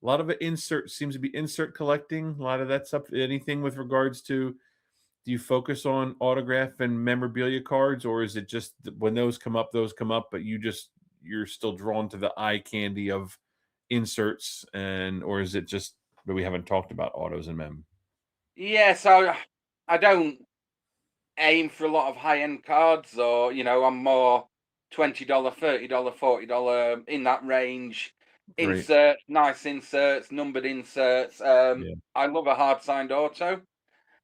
A lot of it insert seems to be insert collecting. A lot of that stuff. Anything with regards to, do you focus on autograph and memorabilia cards, or is it just when those come up, but you're still drawn to the eye candy of inserts, and or is it just that we haven't talked about autos and mem? Yeah, so I don't aim for a lot of high end cards, or I'm more $20, $30, $40 in that range. Great. Inserts, nice inserts, numbered inserts. Yeah. I love a hard signed auto.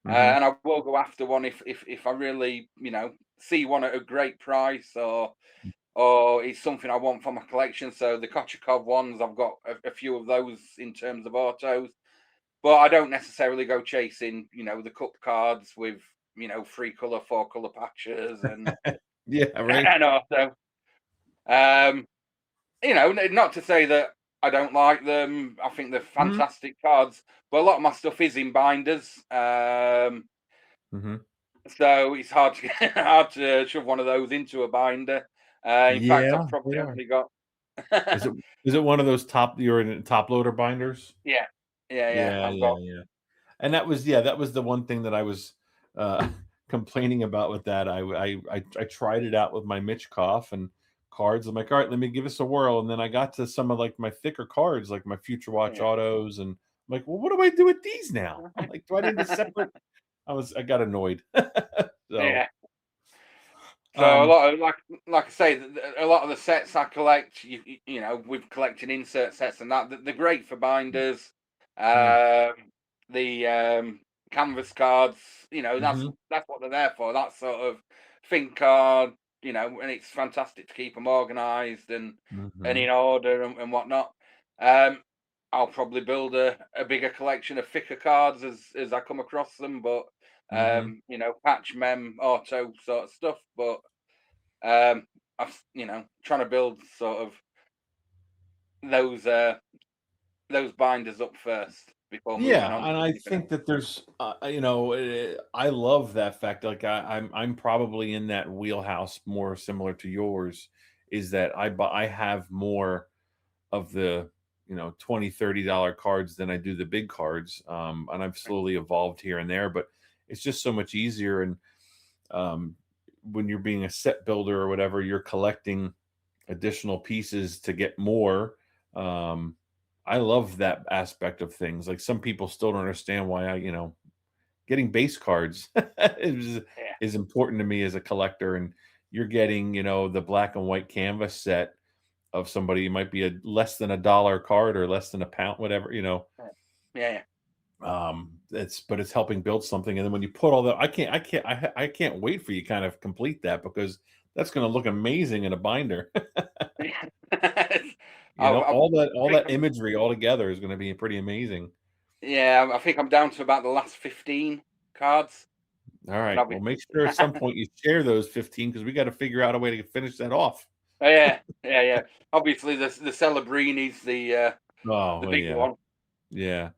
Hmm. And I will go after one if I really see one at a great price, or it's something I want for my collection. So the Kochakov ones, I've got a few of those in terms of autos, but I don't necessarily go chasing the cup cards with 3 color, 4 color patches and Yeah. Right. and auto. Um, not to say that I don't like them. I think they're Hmm. fantastic cards, but a lot of my stuff is in binders. Hmm. So it's hard to hard to shove one of those into a binder. In fact, Yeah, I've they probably are. only got Is it one of those you're in top loader binders? yeah, yeah. Yeah, I've yeah, got yeah. And that was the one thing that I was complaining about with that. I tried it out with my Mitch Koff and cards. I'm like, all right, let me give this a whirl. And then I got to some of like my thicker cards, like my Future Watch yeah, autos, and I'm like, well, what do I do with these now? I'm like, do I need a separate? I got annoyed. So yeah. So a um lot of like I say, a lot of the sets I collect, with collecting insert sets and that, they're great for binders. mm, Um, the canvas cards, that's mhm, that's what they're there for. That sort of think card, and it's fantastic to keep them organised and in mhm, order and whatnot. Um, I'll probably build a bigger collection of thicker cards as I come across them, but mhm. patch mem auto sort of stuff. But I've trying to build sort of those uh those binders up first before moving Yeah, on to and I anything else. think that there's, I love that fact. Like I'm probably in that wheelhouse more similar to yours. Is that I have more of the $20-$30 cards than I do the big cards, and I've slowly evolved here and there. But it's just so much easier, and um, when you're being a set builder or whatever, you're collecting additional pieces to get more. Um, I love that aspect of things. Like some people still don't understand why getting base cards is Yeah, is important to me as a collector. And you're getting, the black and white canvas set of somebody. It might be a less than $1 card or less than a pound, whatever, yeah, yeah, it's but it's helping build something. And then when you put all that, I can't wait for you kind of complete that, because that's going to look amazing in a binder. yeah. I All think that imagery all together is gonna be pretty amazing. I think I'm down to about the last 15 cards, All and right, well, obviously, make sure at some point you share those 15, because we gotta figure out a way to finish that off. yeah, yeah, yeah. Obviously, the Celebrini's Oh, the well, big yeah. one. Yeah.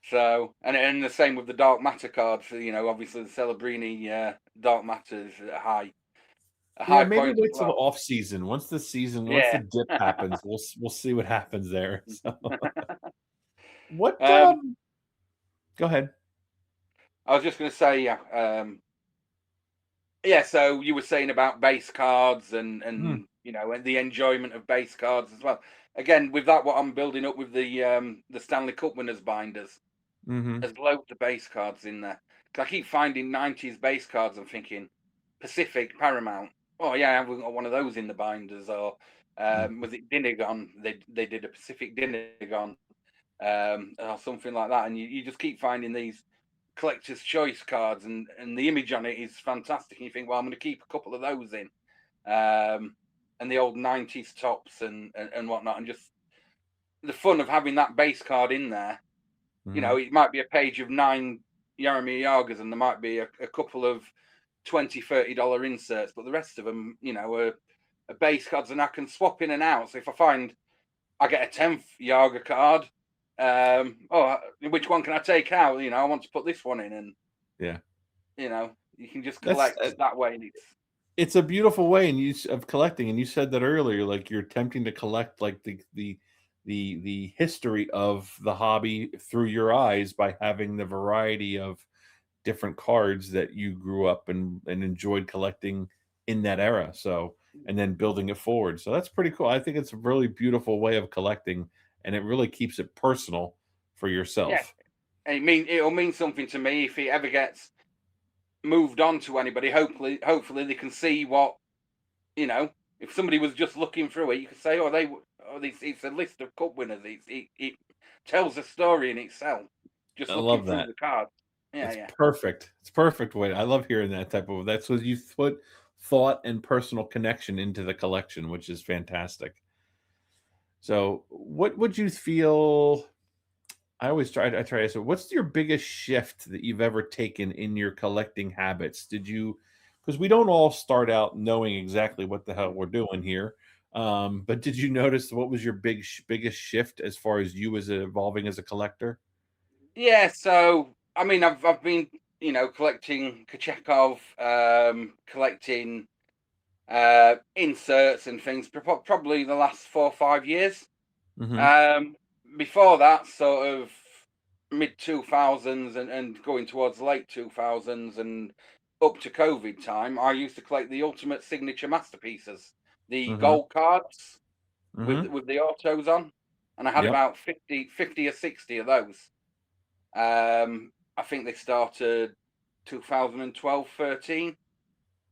So, and the same with the dark matter cards. Obviously the Celebrini dark matter is a Yeah, high maybe point as wait till the well. off season. Once the Yeah. dip happens, we'll see what happens there. So, what, um, go ahead. I was just going to say, yeah, yeah. So you were saying about base cards Mm, and the enjoyment of base cards as well. Again, with that, what I'm building up with the Stanley Cup winners binders, mhm, there's loads of base cards in there. 'Cause I keep finding '90s base cards. I'm thinking Pacific, Paramount. Oh yeah, I haven't got one of those in the binders. Or mm, was it Dinagon? They did a Pacific Dinagon, or something like that. And you just keep finding these collector's choice cards, and the image on it is fantastic. And you think, well, I'm going to keep a couple of those in, um, and the old '90s tops and whatnot, and just the fun of having that base card in there. mhm, It might be a page of 9 Jaromir Jagrs, and there might be a couple of $20-$30 inserts, but the rest of them, are base cards, and I can swap in and out. So if I find I get a 10th Yaga card, which one can I take out? I want to put this one in, and Yeah. you can just That's collect that way, and it's a beautiful way of collecting, and you said that earlier, like you're attempting to collect like the history of the hobby through your eyes by having the variety of different cards that you grew up and enjoyed collecting in that era. So, and then building it forward. So that's pretty cool. I think it's a really beautiful way of collecting, and it really keeps it personal for yeah, yourself. it'll mean something to me if it ever gets moved on to anybody. Hopefully they can see what you know. If somebody was just looking through it, you could say, it's a list of cup winners. It tells a story in itself. Just I looking love through that. the cards. Yeah, That's yeah, perfect. It's perfect way. I love hearing that type of that's what you put thought and personal connection into the collection, which is fantastic. So, what would you feel? I try to say, what's your biggest shift that you've ever taken in your collecting habits? Because we don't all start out knowing exactly what the hell we're doing here. But did you notice what was your biggest shift as far as you as evolving as a collector? yeah. So I mean, I've been collecting Kachekov, collecting inserts and things probably the last 4 or 5 years. Hmm. Um, Before that, sort of mid 2000s and going towards late 2000s and up to COVID time, I used to collect the ultimate signature masterpieces, the Hmm. gold cards with Hmm. the autos on, and I had Yep. about 50 or 60 of those. I think they started 2012, 13.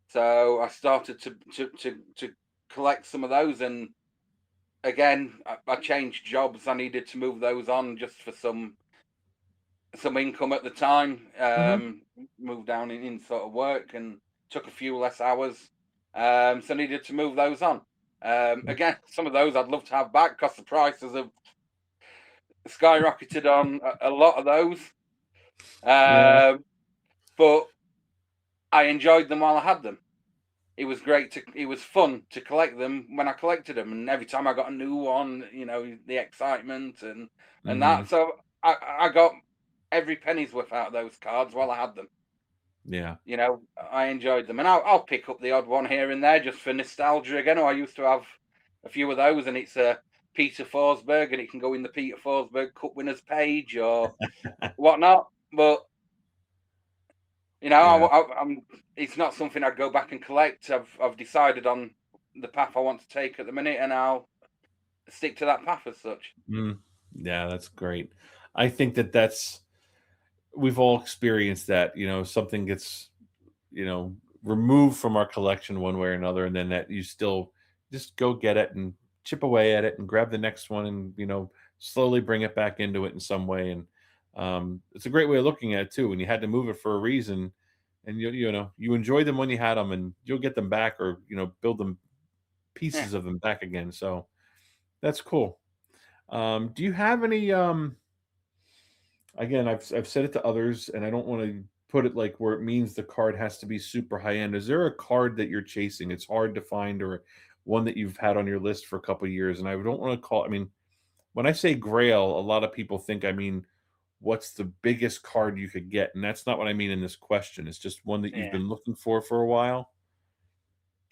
So I started to collect some of those, and again, I changed jobs. I needed to move those on just for some income at the time. Hmm. Moved down in sort of work and took a few less hours. So needed to move those on. Again, some of those I'd love to have back because the prices have skyrocketed on a lot of those. Yeah. Um, but I enjoyed them while I had them. It was fun to collect them when I collected them, and every time I got a new one, the excitement and Hmm. that. So I got every penny's worth out of those cards while I had them. Yeah. I enjoyed them, and I'll pick up the odd one here and there just for nostalgia again. I used to have a few of those, and it's a Peter Forsberg, and it can go in the Peter Forsberg Cup Winners page or whatnot. But Yeah. I'm. It's not something I'd go back and collect. I've decided on the path I want to take at the minute, and I'll stick to that path as such. Mm. Yeah, that's great. I think that's we've all experienced that. Something gets removed from our collection one way or another, and then that you still just go get it and chip away at it and grab the next one and slowly bring it back into it in some way. And it's a great way of looking at it too. And you had to move it for a reason, and you enjoy them when you had them, and you'll get them back or build them Yeah, pieces of them back again. So that's cool. Do you have any? Again, I've said it to others, and I don't want to put it like where it means the card has to be super high end. Is there a card that you're chasing? It's hard to find, or one that you've had on your list for a couple of years. And I don't want to call. I mean, when I say Grail, a lot of people think I mean what's the biggest card you could get, and that's not what I mean in this question. It's just one that you've yeah. been looking for a while.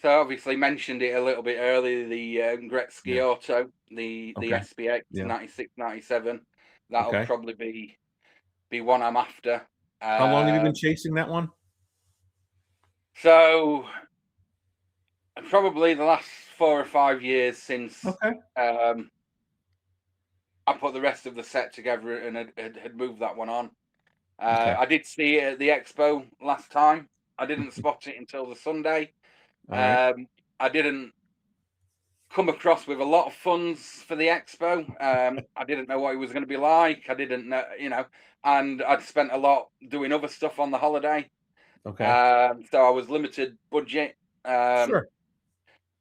So obviously mentioned it a little bit earlier. The Yeah. Gretzky Auto, the Okay. SPX Yeah. 96, 97. That'll Okay. probably be one I'm after. How long have you been Um, chasing that one? so probably the last 4 or 5 years since Okay. um, I put the rest of the set together and had moved that one on. Okay. I did see it at the expo last time. I didn't spot it until the Sunday. All right. I didn't come across with a lot of funds for the expo. I didn't know what it was going to be like. I didn't know, and I'd spent a lot doing other stuff on the holiday. Okay. So I was limited budget. Um, Sure.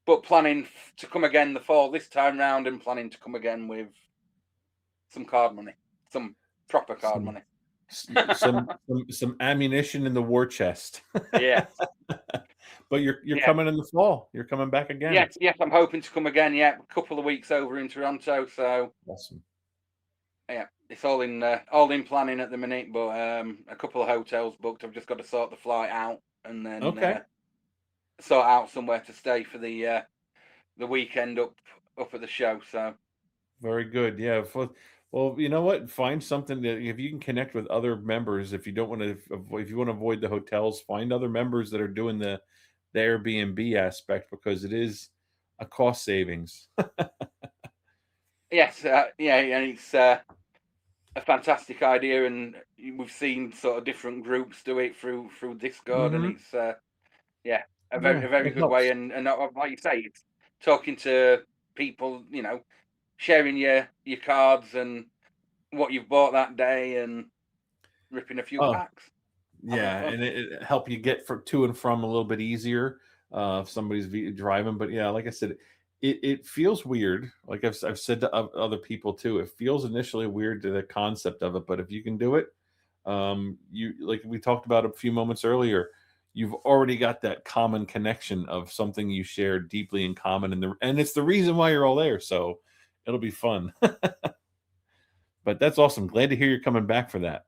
but planning to come again the fall this time round, and planning to come again with some card money, some proper card Some money. some ammunition in the war chest. Yeah, But you're yeah, coming in the fall. You're coming back again. yes, yes. I'm hoping to come again. Yeah, a couple of weeks over in Toronto. So Awesome. yeah, it's all in planning at the minute. But a couple of hotels booked. I've just got to sort the flight out and then Okay. sort out somewhere to stay for the weekend up at the show. So Very good. Yeah. Well, you know what? Find something that if you can connect with other members, if you don't want to avoid, if you want to avoid the hotels, find other members that are doing the Airbnb aspect because it is a cost savings. yes, yeah, and it's a fantastic idea, and we've seen sort of different groups do it through Discord, and Hmm. it's yeah, Yeah, a very it good way. helps. And like you say, it's talking to people, sharing your cards and what you've bought that day, and ripping a few Oh, packs, having yeah, fun. and it help you get to and from a little bit easier if somebody's driving. But yeah, like I said, it feels weird. Like I've said to other people too, it feels initially weird to the concept of it. But if you can do it, you like we talked about a few moments earlier, you've already got that common connection of something you share deeply in common, and it's the reason why you're all there. So it'll be fun. But that's awesome. Glad to hear you're coming back for that.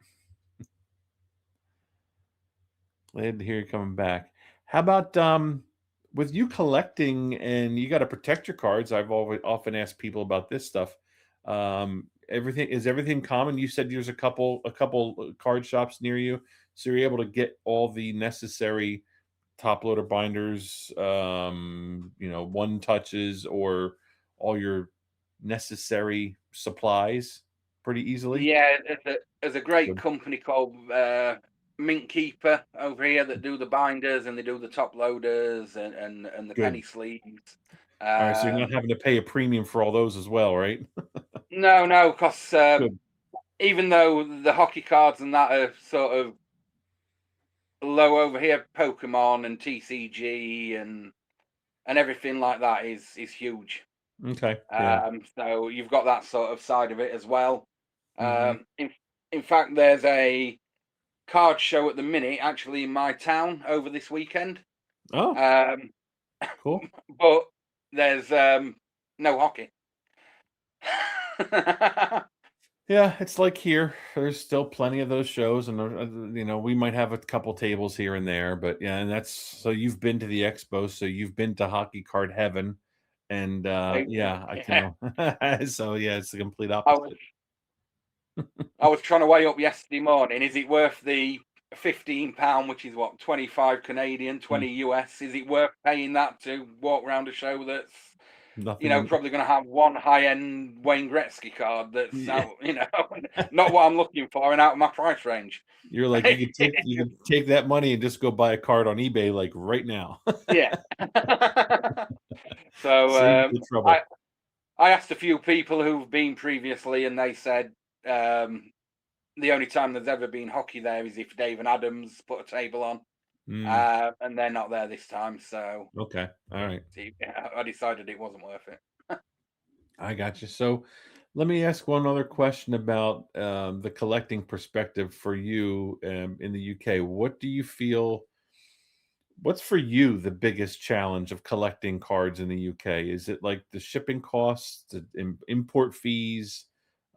Glad to hear you coming back. How about with you collecting and you got to protect your cards? I've always often asked people about this stuff. Everything common? You said there's a couple card shops near you, so you're able to get all the necessary top loader binders, one touches or all your necessary supplies pretty easily. Yeah, there's a great Good. company called Mint Keeper over here that do the binders, and they do the top loaders and the penny Good. sleeves. All right, so you're not Um, having to pay a premium for all those as well, right? no, no, because Good. even though the hockey cards and that are sort of low over here, Pokemon and TCG and everything like that is huge. Okay. Yeah. So you've got that sort of side of it as well. Mhm. In fact, there's a card show at the minute, actually, in my town over this weekend. Oh, Um, cool. but there's no hockey. Yeah, it's like here. There's still plenty of those shows, and we might have a couple tables here and there, but yeah, and that's so you've been to the expo, so you've been to hockey card heaven, and yeah, I Yeah, can. So yeah, it's the complete I was opposite. I was trying to weigh up yesterday morning. Is it worth the £15, which is what, 25 Canadian, Mm, 20 US? Is it worth paying that to walk around a show that's nothing. probably going to have one high end Wayne Gretzky card that's Yeah. out, not what I'm looking for and out of my price range. You're like you could take that money and just go buy a card on eBay like right now. Yeah. So Save you the I trouble. I asked a few people who've been previously, and they said the only time there's ever been hockey there is if Dave and Adams put a table on, Mm, and they're not there this time. So okay. All right. see, I decided it wasn't worth it. I got you. So let me ask one other question about the collecting perspective for you in the UK. What do you feel? What's for you the biggest challenge of collecting cards in the UK? Is it like the shipping costs, the import fees?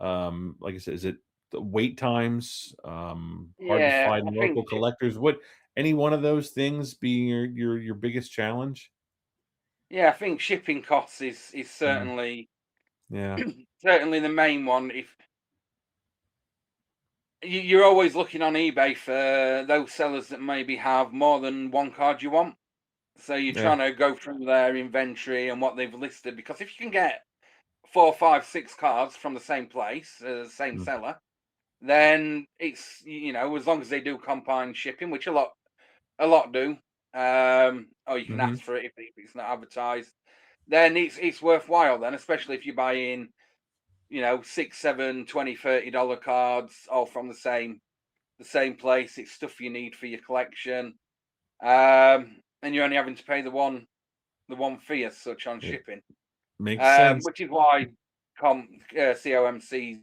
Like I said, is it the wait times? Hard to Yeah, find I think local collectors? What any one of those things being your biggest challenge? yeah, I think shipping costs is Mm, certainly yeah. certainly the main one. If you're always looking on eBay for those sellers that maybe have more than one card you want. So you're Yeah. trying to go through their inventory and what they've listed, because if you can get four, five, six cards from the same place, same Mm, seller, then it's as long as they do combined shipping, which a lot do, or you can mhm. ask for it if it's not advertised. Then it's worthwhile. Then, especially if you're buying, six, seven, 20, $30 cards, all from the same place. It's stuff you need for your collection, and you're only having to pay the one fee as such on It shipping, makes sense. which is why COMC's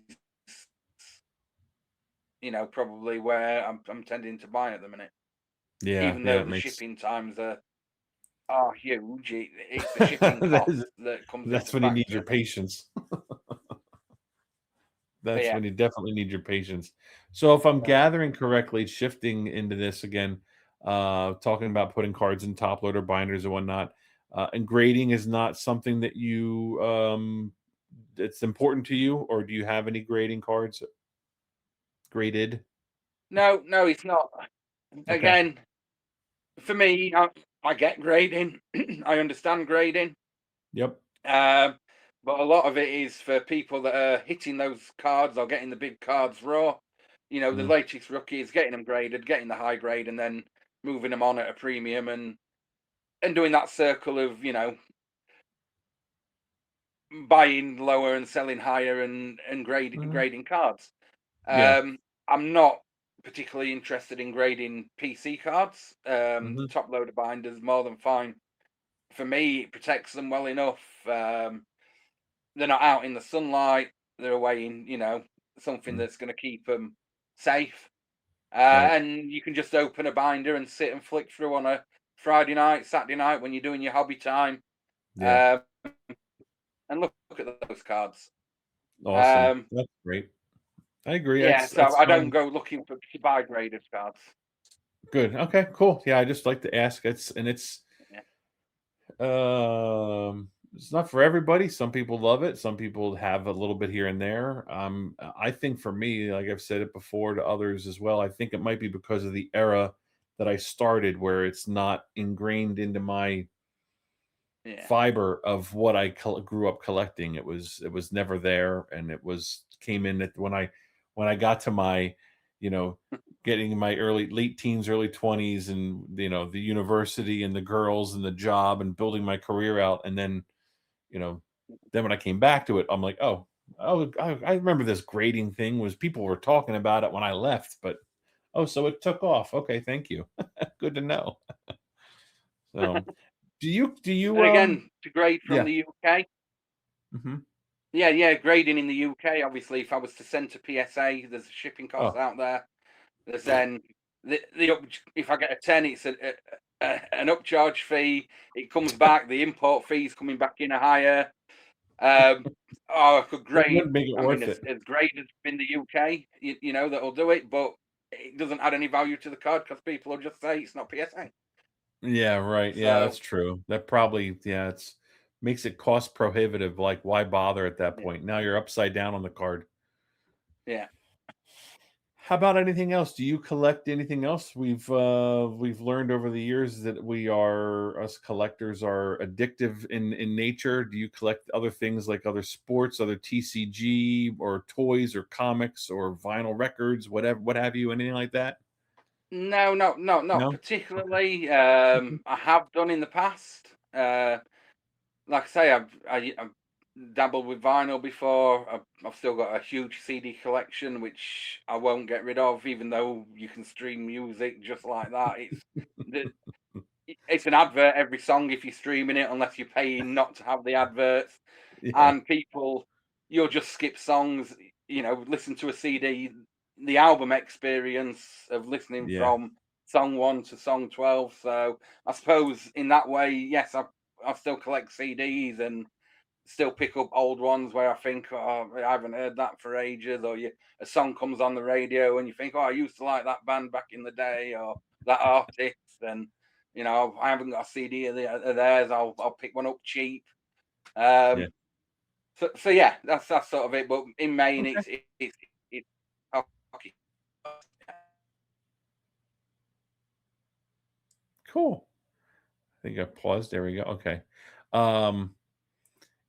probably where I'm tending to buy at the minute. Yeah, Even yeah, though it the makes shipping times are huge, it's the shipping that cost is, that comes into that's when you need your factor. patience. But That's yeah, when you definitely need your patience. So if I'm so gathering correctly, shifting into this again, talking about putting cards in top loader binders and whatnot, and grading is not something that you it's important to you, or do you have any grading cards graded? no, no, it's not. Okay. Again, for me, I get grading. I understand grading. Yep. Um, but a lot of it is for people that are hitting those cards or getting the big cards raw. The Mm, latest rookies, getting them graded, getting the high grade, and then moving them on at a premium and doing that circle of buying lower and selling higher and mhm, grading cards. yeah. Um, I'm not particularly interested in grading PC cards. Mhm, Top loader binders more than fine. For me, it protects them well enough. They're not out in the sunlight. They're away in, something mm, that's going to keep them safe. right. And you can just open a binder and sit and flick through on a Friday night, Saturday night when you're doing your hobby time, Yeah. uh, and look at those cards. Awesome. Um, That's great. I agree. yeah, so That's I don't fine. go looking for to buy graded cards. Good. Okay, cool. Yeah, I just like to ask. It's Yeah, it's not for everybody. Some people love it. Some people have a little bit here and there. I think for me, like I've said it before to others as well, I think it might be because of the era that I started where it's not ingrained into my yeah. fiber of what I grew up collecting. It was never there, and it was came in at when I got to my, you know, getting in my early late teens, early 20s, and the university and the girls and the job and building my career out, and then you know, then when I came back to it, I'm like, oh, I remember this grading thing was people were talking about it when I left, but oh, so it took off. Okay, thank you. Good to know. So, do you And again, to grade from yeah. the UK. Mhm. Yeah, yeah, grading in the UK. Obviously, if I was to send to PSA, there's shipping costs Oh, out there. There's then if I get a 10, it's an upcharge fee. It comes back. The import fees coming back in a higher. Um, I could it grade. wouldn't make it I mean, worth as it. graded in the UK, that'll do it, but it doesn't add any value to the card because people will just say it's not PSA. Yeah, right. Yeah, that's So true. That probably, yeah, it's makes it cost prohibitive. Like, why bother at that yeah, point? Now you're upside down on the card. yeah. How about anything else? Do you collect anything else? We've learned over the years that us collectors are addictive in nature. Do you collect other things like other sports, other TCG or toys or comics or vinyl records, whatever, what have you, anything like that? No, no, no, not No? Okay. particularly. I have done in the past. Like I say, I've dabbled with vinyl before. I've still got a huge CD collection, which I won't get rid of, even though you can stream music just like that. The, it's an advert every song if you're streaming it, unless you're paying not to have the adverts. Yeah. And people, you'll just skip songs. Listen to a CD. The album experience of listening Yeah. from song 1 to song 12. So I suppose in that way, yes, I still collect CDs and still pick up old ones where I think, oh, I haven't heard that for ages, or a song comes on the radio and you think, oh, I used to like that band back in the day, or that artist, and I haven't got a CD of theirs. I'll pick one up cheap. Yeah. Um, so yeah, that's sort of it. But in main, Okay. it's hockey. Cool. I think I paused. There we go. Okay. Um,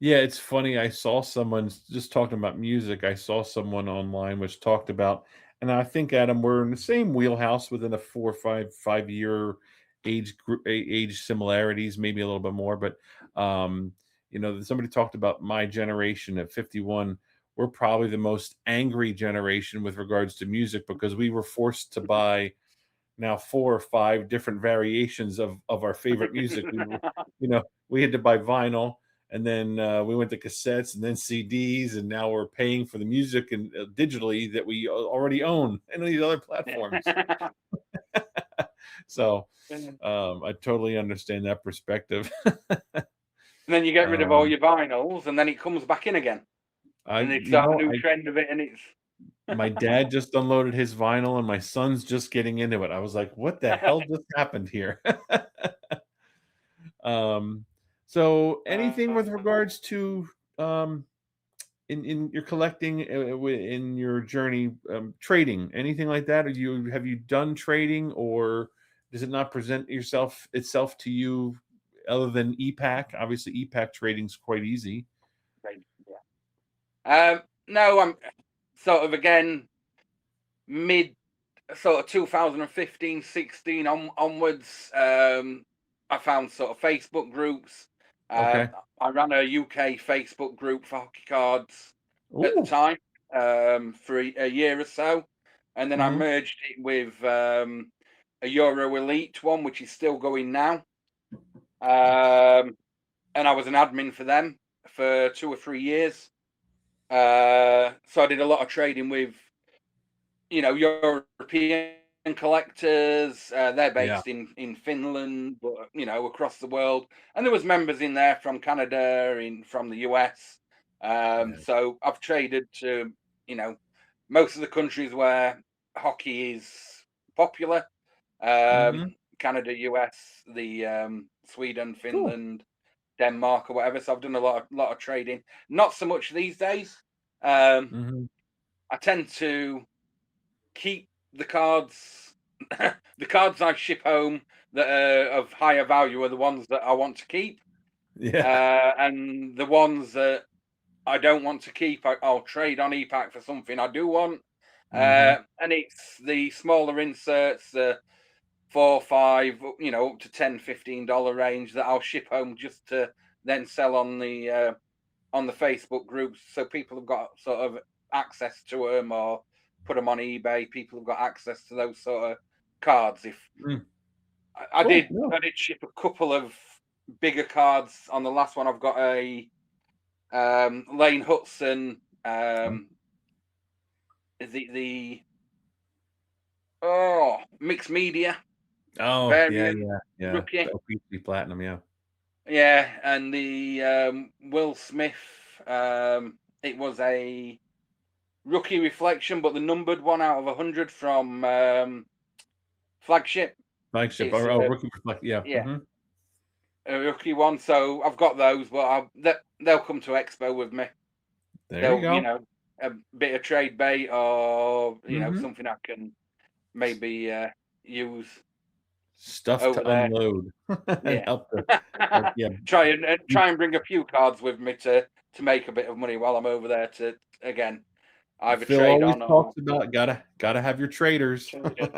yeah, it's funny. I saw someone just talking about music. I saw someone online which talked about, and I think Adam, we're in the same wheelhouse within a 4 or 5 year age group, age similarities, maybe a little bit more. But somebody talked about my generation at 51. We're probably the most angry generation with regards to music because we were forced to buy now 4 or 5 different variations of our favorite music. We had to buy vinyl, and then we went to cassettes and then CDs, and now we're paying for the music and digitally that we already own and these other platforms. Yeah. So And I totally understand that perspective. then you get rid of all um, your vinyls, and then it comes back in again, I and they you start a know new I trend of it, and it's My dad just unloaded his vinyl and my son's just getting into it. I was like, what the hell just happened here? um, so anything with uh, regards to um, in your collecting in your journey, trading, anything like that? Or have you done trading, or does it not present itself to you other than EPAC? Obviously, EPAC trading's quite easy. right, yeah. No, I'm sort of again mid sort of 2015, 16 onwards. I found sort of Facebook groups. Uh, Okay. I ran a UK Facebook group for hockey cards at the Ooh. time, for a year or so, and then I Hmm. merged it with a Euro Elite one, which is still going now. Um, and I was an admin for them for 2 or 3 years. So I did a lot of trading with European collectors. They're Yeah. based in Finland, but across the world. And there was members in there from Canada, from the US. Yeah. So I've traded to you know most of the countries where hockey is popular. Hmm. Canada, US, the Sweden, Cool. Finland, Denmark, or whatever. So I've done a lot of trading. Not so much these days. Um, Hmm. I tend to keep the cards. The cards I ship home that are of higher value are the ones that I want to keep, Yeah. and the ones that I don't want to keep, I'll trade on EPAC for something I do want. Hmm. And it's the smaller inserts, the 4, 5, up to $10, $15 range that I'll ship home just to then sell on the Facebook groups, so people have got sort of access to them, or put them on eBay. People have got access to those sort of cards. If Mm. I Cool. did, No. I did ship a couple of bigger cards on the last one. I've got a Lane Hudson. Oh, Is it the mixed media oh, yeah, variant yeah, yeah. rookie? The O-Pee-Chee Platinum, yeah. Yeah, and the Will Smith. It was a rookie reflection, but the numbered one out of 100 from flagship. Flagship. It's Oh, rookie reflect. Yeah. yeah, Hmm. a rookie one. So I've got those, but they'll come to Expo with me. There you They'll go. a bit of trade bait, or Hmm. something I can maybe use Stuff over to there. unload and Yeah, help the yeah. try and bring a few cards with me to make a bit of money while I'm over there to again either Phil trade always on or talks about gotta have your traders. trade in.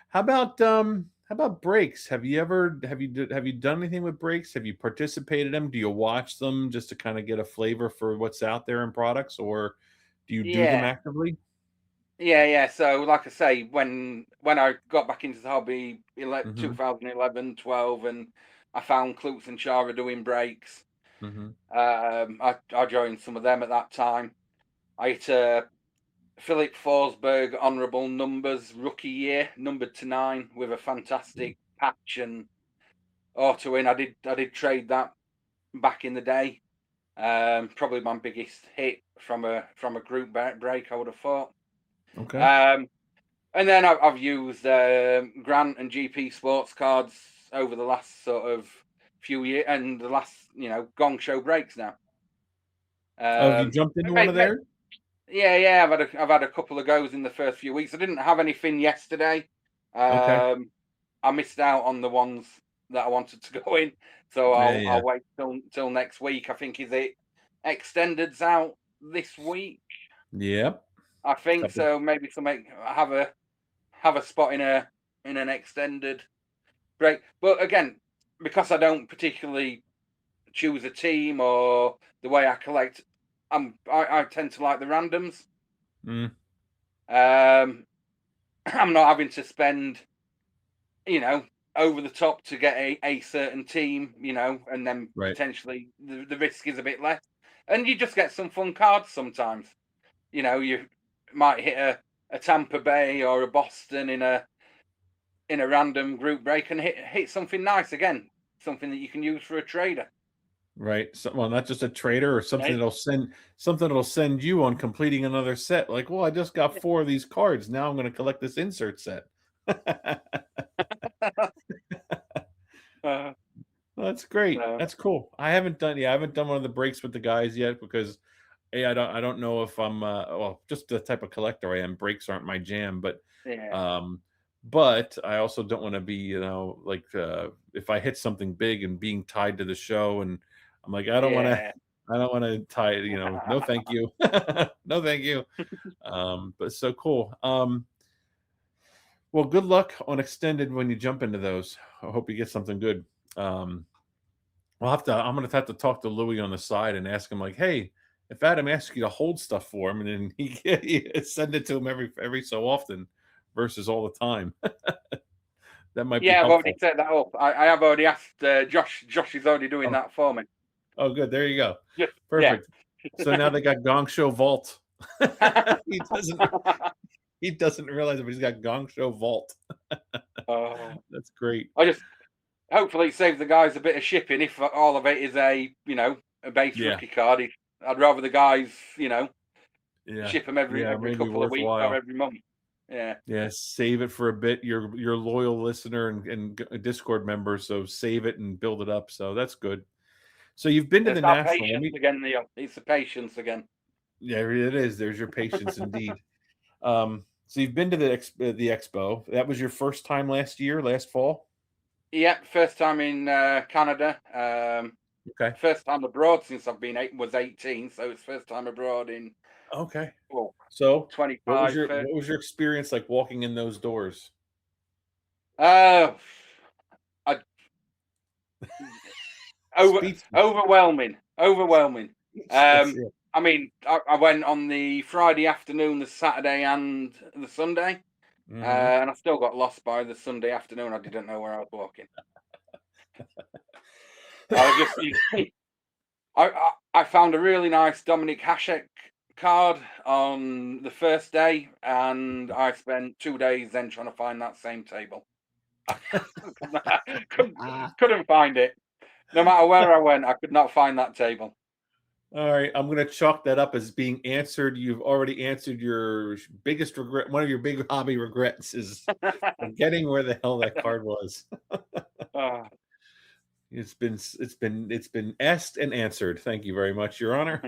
How about breaks? Have you done anything with breaks? Have you participated in them? Do you watch them just to kind of get a flavor for what's out there in products, or do you do them Yeah, actively? yeah. So, like I say, when I got back into the hobby, Hmm. 2011, 12, and I found Klutz and Chara doing breaks. Hmm. I joined some of them at that time. I hit Philip Forsberg honourable numbers rookie year, numbered to 9, with a fantastic patch and auto in. I did trade that back in the day. Probably my biggest hit from a group break, I would have thought. Okay. Um, And then I've used Grant and GP sports cards over the last sort of few years, and the last Gong Show breaks now. Oh, have you Um, jumped into one mate, of theirs? yeah, yeah. I've had a couple of goes in the first few weeks. I didn't have anything yesterday. Okay. Um, I missed out on the ones that I wanted to go in, so Yeah, I'll yeah. wait till next week. I think is it extended's out this week. Yep. I think Couple. so. Maybe something have a spot in an extended. Great. But again, because I don't particularly choose a team or the way I collect, I tend to like the randoms. Mm, Um, I'm not having to spend, you know, over the top to get a certain team, and then Right. potentially the risk is a bit less, and you just get some fun cards sometimes. You might hit a Tampa Bay or a Boston in a random group break and hit something nice again, something that you can use for a trader. Right. So, well, not just a trader or Right? something that'll send you on completing another set. Like, well, I just got 4 of these cards. Now I'm going to collect this insert set. uh, That's great. so That's cool. I haven't done one of the breaks with the guys yet because I don't know if I'm well, just the type of collector I am. Breaks aren't my jam, yeah, um but I also don't want to be, like if I hit something big and being tied to the show and I'm like yeah. I don't want to tie it, no thank you. No thank you. But it's so cool. Well, good luck on extended when you jump into those. I hope you get something good. Um I'm gonna have to talk to Louis on the side and ask him like, hey, if Adam asks you to hold stuff for him and then he send it to him every so often versus all the time. That might be Yeah, I've already helpful. set that up. I have already asked Josh. Josh is already doing Oh, that for me. oh, good. There you go. Just yeah. Perfect. So now they got Gong Show Vault. he doesn't he doesn't realize it, but he's got Gong Show Vault. Oh, That's great. I just hopefully it saves the guys a bit of shipping if all of it is a base Yeah. rookie card. I'd rather the guys Yeah. ship them Yeah. every Maybe couple of weeks or worthwhile. every month. Yeah, Yeah, save it for a bit. You're a loyal listener and Discord member, so save it and build it up. So that's good. So you've been to it's the that national. Let patience me. again, Neil. It's the patience again. There it is. There's your patience indeed. So you've been to the expo. That was your first time last fall. Yeah, first time in Canada. Okay. First time abroad since I've been was 18, so it's first time abroad in Okay. oh, So 25, what was your experience like walking in those doors? uh, I, Speechless. overwhelming. Speechless. Yeah. I mean, I went on the Friday afternoon, the Saturday, and the Sunday, Mm-hmm. and I still got lost by the Sunday afternoon. I didn't know where I was walking. I was just, I found a really nice Dominic Hasek card on the first day, and I spent 2 days then trying to find that same table. couldn't, Ah. couldn't find it. No matter where I went, I could not find that table. All right, I'm going to chalk that up as being answered. You've already answered your biggest regret. One of your big hobby regrets is forgetting where the hell that card was. Oh, It's been asked and answered. Thank you very much, Your Honor.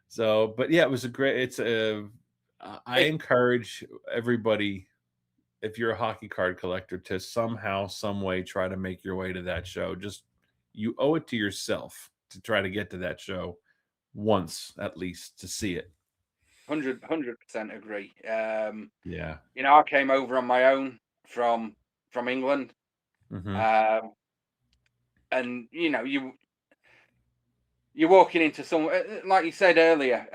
So, but yeah, it was a great. I it, encourage everybody, if you're a hockey card collector, to somehow, some way, try to make your way to that show. Just you owe it to yourself to try to get to that show once at least to see it. 100% agree. Yeah. I came over on my own from England, Hmm. um, and you're walking into some like you said earlier.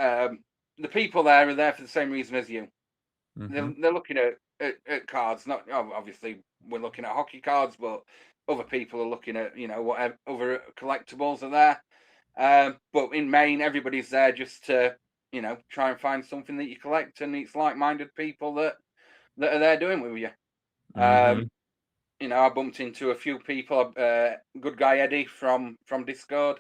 The people there are there for the same reason as you. Hmm. They're looking at cards. Not obviously we're looking at hockey cards, but other people are looking at whatever other collectibles are there. But in Maine, everybody's there just to try and find something that you collect, and it's like-minded people that are there doing with you. Um, Hmm. I bumped into a few people. Good guy Eddie from Discord.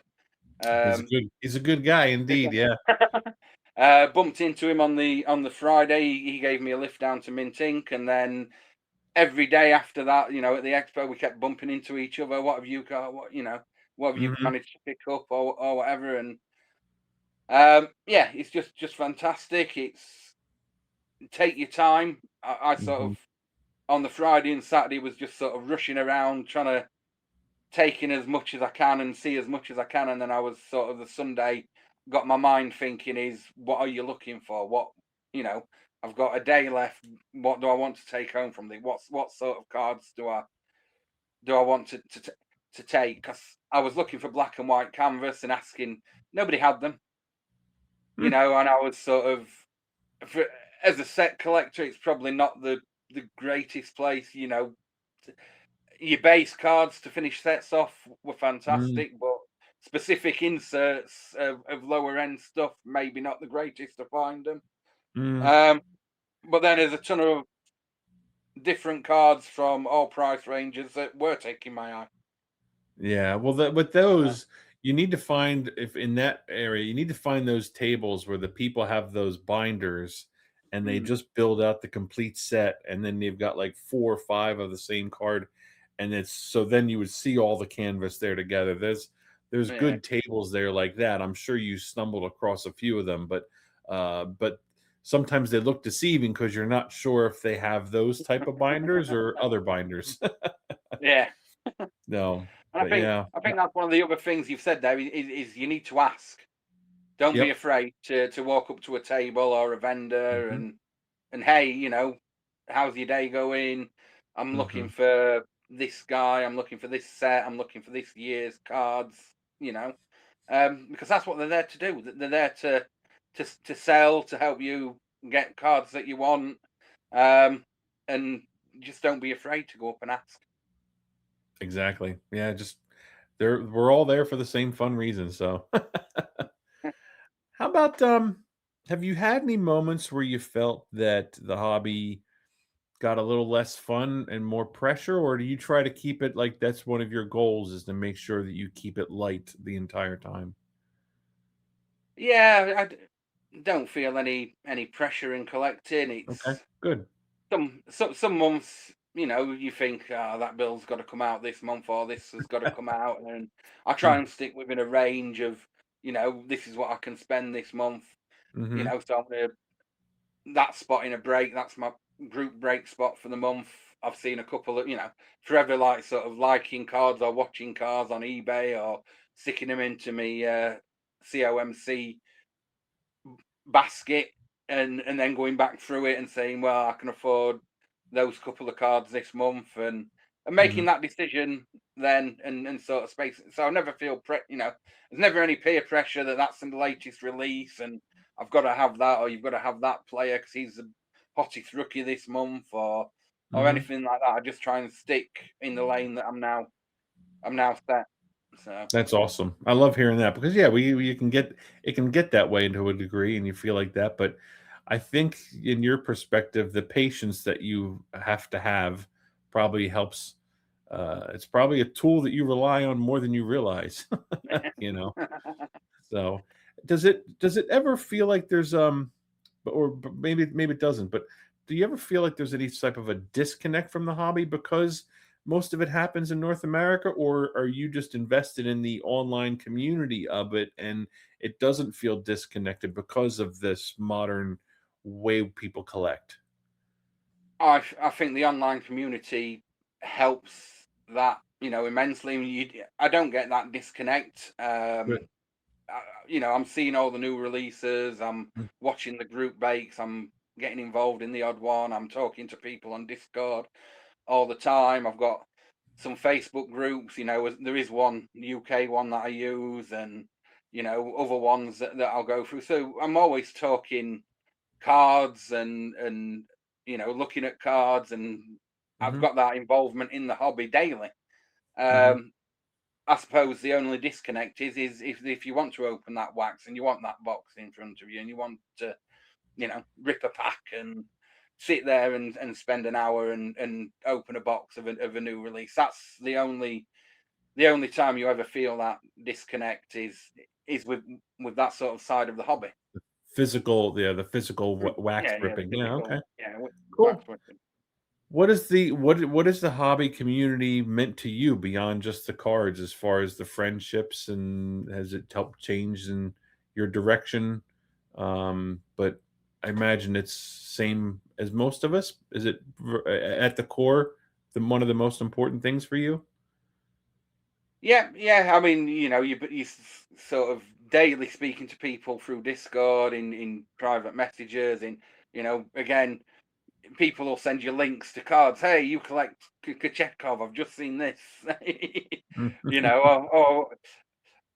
Um, He's a good guy indeed. Yeah. bumped into him on the Friday. He gave me a lift down to Mint Ink, and then every day after that, at the expo, we kept bumping into each other. What have you got? What have you Hmm. managed to pick up or whatever? And yeah, it's just fantastic. It's take your time. I sort Hmm. of on the Friday and Saturday was just sort of rushing around trying to take in as much as I can and see as much as I can, and then I was sort of the Sunday got my mind thinking is what are you looking for? You know, I've got a day left. What do I want to take home from the what sort of cards do I want to take? Because I was looking for black and white canvas and asking, nobody had them, and I was sort of for, as a set collector, it's probably not the greatest place, Your base cards to finish sets off were Mm, fantastic, but specific inserts of lower end stuff, maybe not the greatest to find them. mm. Um, but then there's a ton of different cards from all price ranges that were taking my eye. Yeah, well, with Uh, those, you need to find if in that area, you need to find those tables where the people have those binders and they mm, just build out the complete set, and then they've got like 4 or 5 of the same card, and it's so then you would see all the canvas there together. There's yeah. good tables there like that. I'm sure you stumbled across a few of them, but sometimes they look deceiving because you're not sure if they have those type of binders or other binders. Yeah. No, And but yeah. I think that's one of the other things you've said there is you need to ask. Don't be Yep. afraid to walk up to a table or a vendor Mhm, and hey, how's your day going? I'm looking mhm. for this guy. I'm looking for this set. I'm looking for this year's cards. You know, because that's what they're there to do. They're there to sell, to help you get cards that you want, um, and just don't be afraid to go up and ask. Exactly. Yeah, just we're all there for the same fun reason, so. How about, have you had any moments where you felt that the hobby got a little less fun and more pressure, or do you try to keep it like that's one of your goals is to make sure that you keep it light the entire time? Yeah, don't feel any pressure in collecting. Okay, It's good. some months, you think, oh, that bill's got to come out this month or this has got to come out, and I try Mm, and stick within a range of, this is what I can spend this month. mhm, So I'm gonna that spot in a break. That's my group break spot for the month. I've seen a couple of, forever like sort of liking cards or watching cards on eBay or sticking them into me COMC basket and then going back through it and saying, well, I can afford those couple of cards this month and making mhm, that decision then and sort of space. So I never feel there's never any peer pressure that that's the latest release and I've got to have that or you've got to have that player because he's the hottest rookie this month or mhm. anything like that. I just try and stick in the lane that I'm now set. So That's awesome. I love hearing that because yeah, we you can get it can get that way to a degree and you feel like that, but I think in your perspective, the patience that you have to have probably helps. It's probably a tool that you rely on more than you realize, you know. So, does it ever feel like there's but maybe it doesn't, but do you ever feel like there's any type of a disconnect from the hobby because most of it happens in North America, or are you just invested in the online community of it and it doesn't feel disconnected because of this modern way people collect? I think the online community helps that immensely. I don't get that disconnect. Good. I'm seeing all the new releases. I'm Mm, watching the group bakes. I'm getting involved in the odd one. I'm talking to people on Discord all the time. I've got some Facebook groups. There is one UK one that I use, and other ones that I'll go through. So I'm always talking cards and looking at cards and I've mhm, got that involvement in the hobby daily. mhm, um I suppose the only disconnect is if you want to open that wax and you want that box in front of you and you want to rip a pack and sit there and spend an hour and open a box of a new release. That's the only time you ever feel that disconnect is with that sort of side of the hobby. the physical wax Yeah, the ripping. Yeah, okay. physical, yeah, wax Cool. working. What is the hobby community meant to you beyond just the cards as far as the friendships and has it helped change in your direction? But I imagine it's same as most of us. Is it at the core one of the most important things for you? Yeah, yeah. I mean, sort of daily speaking to people through Discord, in private messages, again, people will send you links to cards. Hey, you collect Kachekov. I've just seen this. Or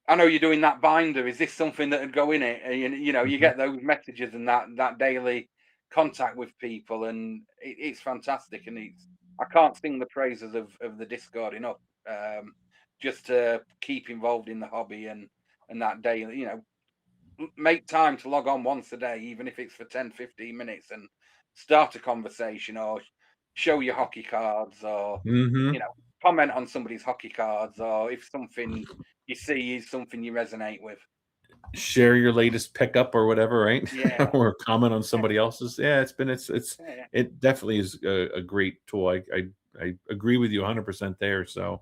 I know you're doing that binder. Is this something that would go in it? And, you Mhm. get those messages and that daily contact with people, and it's fantastic, and I can't sing the praises of the Discord enough. Um, just to keep involved in the hobby and that day, make time to log on once a day, even if it's for 10, 15 minutes, and start a conversation or show your hockey cards or, you Mm-hmm. know, comment on somebody's hockey cards or if something you see is something you resonate with. Share your latest pickup or whatever, right? Yeah. Or comment on Yeah. somebody else's. Yeah, Yeah. it definitely is a great tool. I agree with you 100% there. So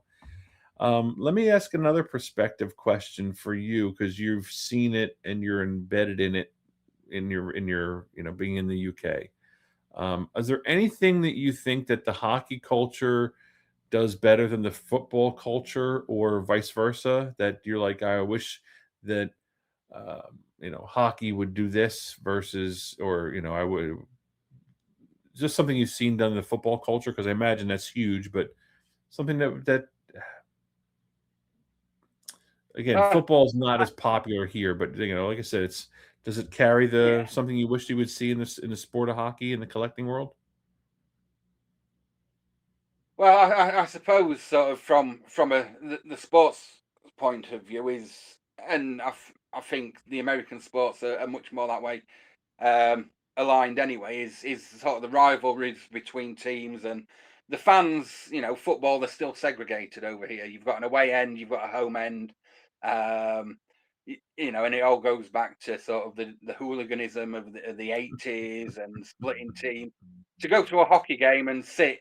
let me ask another perspective question for you because you've seen it and you're embedded in it in your being in the UK. Is there anything that you think that the hockey culture does better than the football culture, or vice versa? That you're like, I wish that hockey would do this versus, or I would just something you've seen done in the football culture because I imagine that's huge, but something that again, Uh, football's not as popular here, but like I said, it's does it carry yeah. the something you wish you would see in this in the sport of hockey in the collecting world? Well, I suppose sort of from the sports point of view is, and I think the American sports are much more that way, aligned anyway. Is sort of the rivalries between teams and the fans. Football, they're still segregated over here. You've got an away end, you've got a home end, um, and it all goes back to sort of the hooliganism of the 80s and splitting team. To go to a hockey game and sit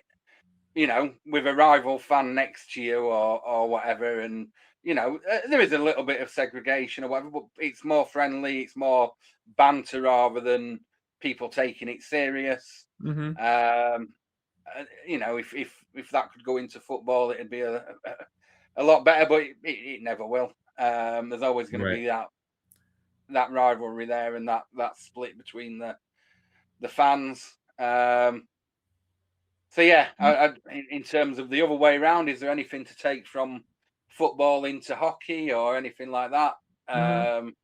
with a rival fan next to you or whatever. And there is a little bit of segregation or whatever, but it's more friendly, it's more banter rather than people taking it serious. Mhm. Um, if that could go into football, it'd be a lot better, but it never will. There's always going to Right. be that rivalry there and that split between the fans. So yeah, in terms of the other way around, is there anything to take from football into hockey or anything like that? Mhm. Um,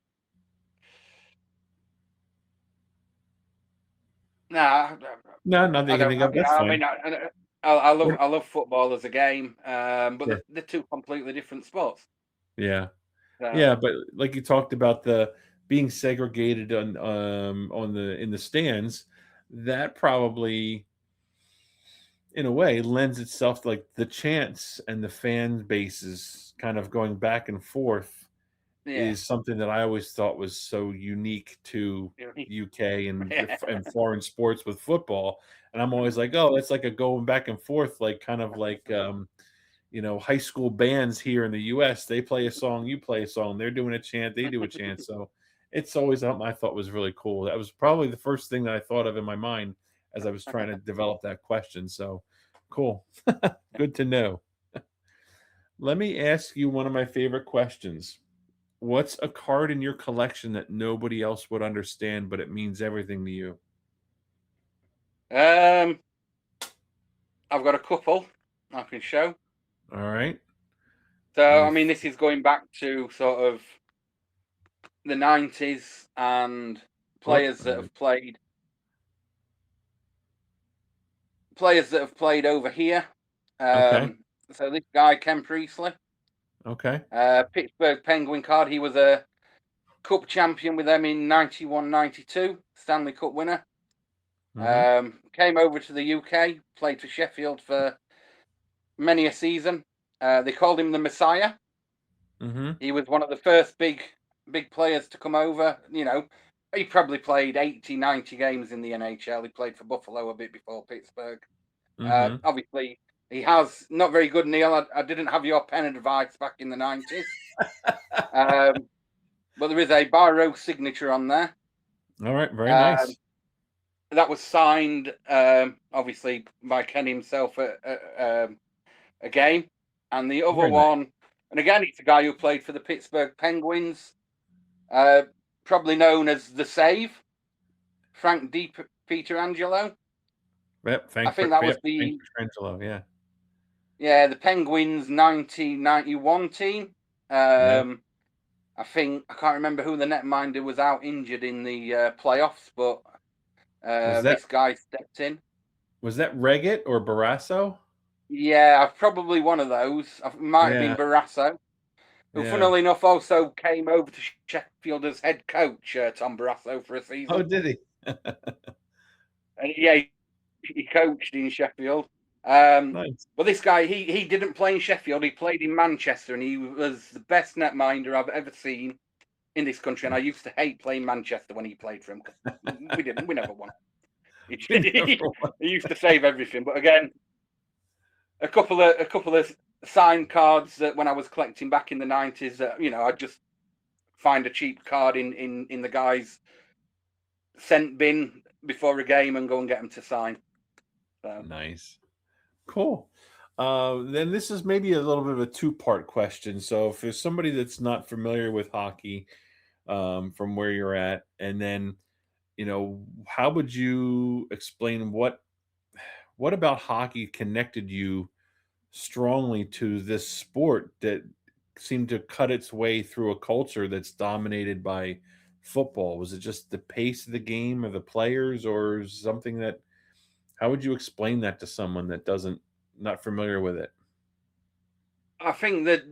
nah, No, nothing I you can don't. think of. That's I mean, fine. I love What I love football as a game, but Sure. they're two completely different sports. Yeah. So Yeah, but like you talked about the being segregated on the in the stands, that probably in a way lends itself to like the chants and the fan bases kind of going back and forth yeah, is something that I always thought was so unique to UK and foreign sports with football. And I'm always like, oh, that's like a going back and forth, like kind of like high school bands here in the US. They play a song, you play a song, they're doing a chant, they do a chant. So it's always something I thought was really cool. That was probably the first thing that I thought of in my mind as I was trying to develop that question. So cool. Good to know. Let me ask you one of my favorite questions. What's a card in your collection that nobody else would understand, but it means everything to you? um, I've got a couple I can show. All right. So My I mean, this is going back to sort of the 90s and oh, players that have played over here. okay. So this guy, Ken Priestley, Okay. Pittsburgh Penguin card. He was a cup champion with them in 91, 92, Stanley Cup winner. Mm-hmm. Came over to the UK, played for Sheffield for many a season. They called him the Messiah. Mm-hmm. He was one of the first big players to come over. He probably played 80, 90 games in the NHL. He played for Buffalo a bit before Pittsburgh. Mm-hmm. Obviously, he has not very good, Neil. I didn't have your pen advice back in the 90s, but there is a Barrow signature on there. All right. Very Um, nice. that was signed, obviously, by Ken himself at a game. And the other Very nice. one, and again, it's a guy who played for the Pittsburgh Penguins, uh, probably known as the Save, Frank Di Pietrangelo. Yep. I think that was Yep. Frank the Petrangelo. Yeah. the Penguins 1991 team. Yeah. I think I can't remember who the netminder was out injured in the playoffs, but Was that this guy stepped in. Was that Regget or Barrasso? Yeah, probably one of those. It might have been Yeah, Barrasso, who, yeah. funnily enough, also came over to Sheffield as head coach, Tom Barrasso, for a Oh, season. did he? And yeah, he coached in Sheffield. Um, Nice. but this guy, he didn't play in Sheffield. He played in Manchester, and he was the best netminder I've ever seen in this country. And I used to hate playing Manchester when he played for him because we never won. We never He won. used to save everything. But again, a couple of signed cards that when I was collecting back in the 90s, I'd just find a cheap card in the guy's sent bin before a game and go and get them to sign. So Nice. Cool. Then this is maybe a little bit of a two-part question. So if there's somebody that's not familiar with hockey, from where you're at, and then how would you explain what about hockey connected you strongly to this sport that seemed to cut its way through a culture that's dominated by football? Was it just the pace of the game or the players or something that how would you explain that to someone that doesn't not familiar with it? I think that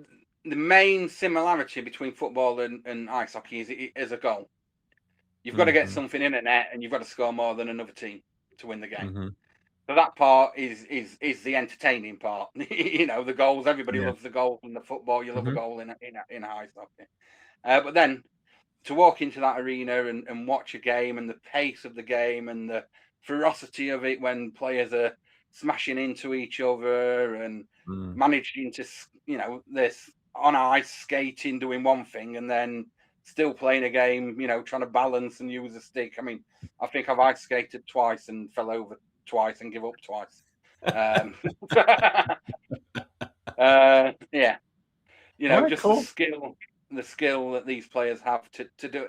the main similarity between football and ice hockey is a goal. You've got to get Mhm. something in a net, and you've got to score more than another team to win the game. Mhm. So that part is the entertaining part. The goals. Everybody Yeah. loves the goal in the football. You love a Mhm. goal in ice hockey. But then to walk into that arena and watch a game and the pace of the game and the ferocity of it when players are smashing into each other and Mm. managing to, this on ice skating, doing one thing and then still playing a game, trying to balance and use a stick. I mean, I think I've ice skated twice and fell over twice and give up twice. Um, yeah, All right, just the cool. skill that these players have to do.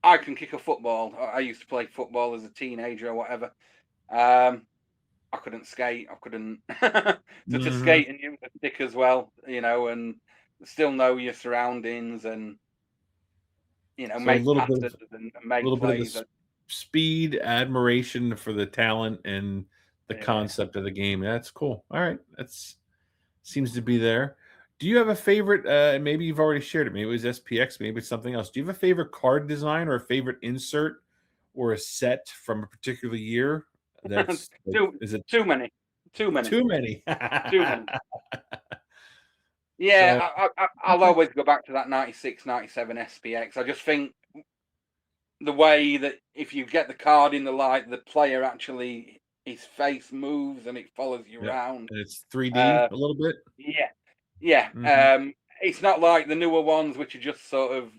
I can kick a football. I used to play football as a teenager or whatever. Um, I couldn't skate. I couldn't to Mhm. skate and use a stick as well, and still know your surroundings and So make passes and a make little bit of the plays. speed, admiration for the talent, and the Yeah. concept of the game. That's cool. All right, that's seems to be there. Do you have a favorite? And maybe you've already shared it. Maybe it was SPX. Maybe it's something else. Do you have a favorite card design or a favorite insert or a set from a particular year? That's like, too is it too many, too many, too many? too many. Yeah, So I'll okay. always go back to that 96, 97 SPX. I just think the way that if you get the card in the light, the player actually his face moves and it follows you Yeah, around. and it's 3D Uh, a little bit. yeah, yeah. Mhm. It's not like the newer ones, which are just sort of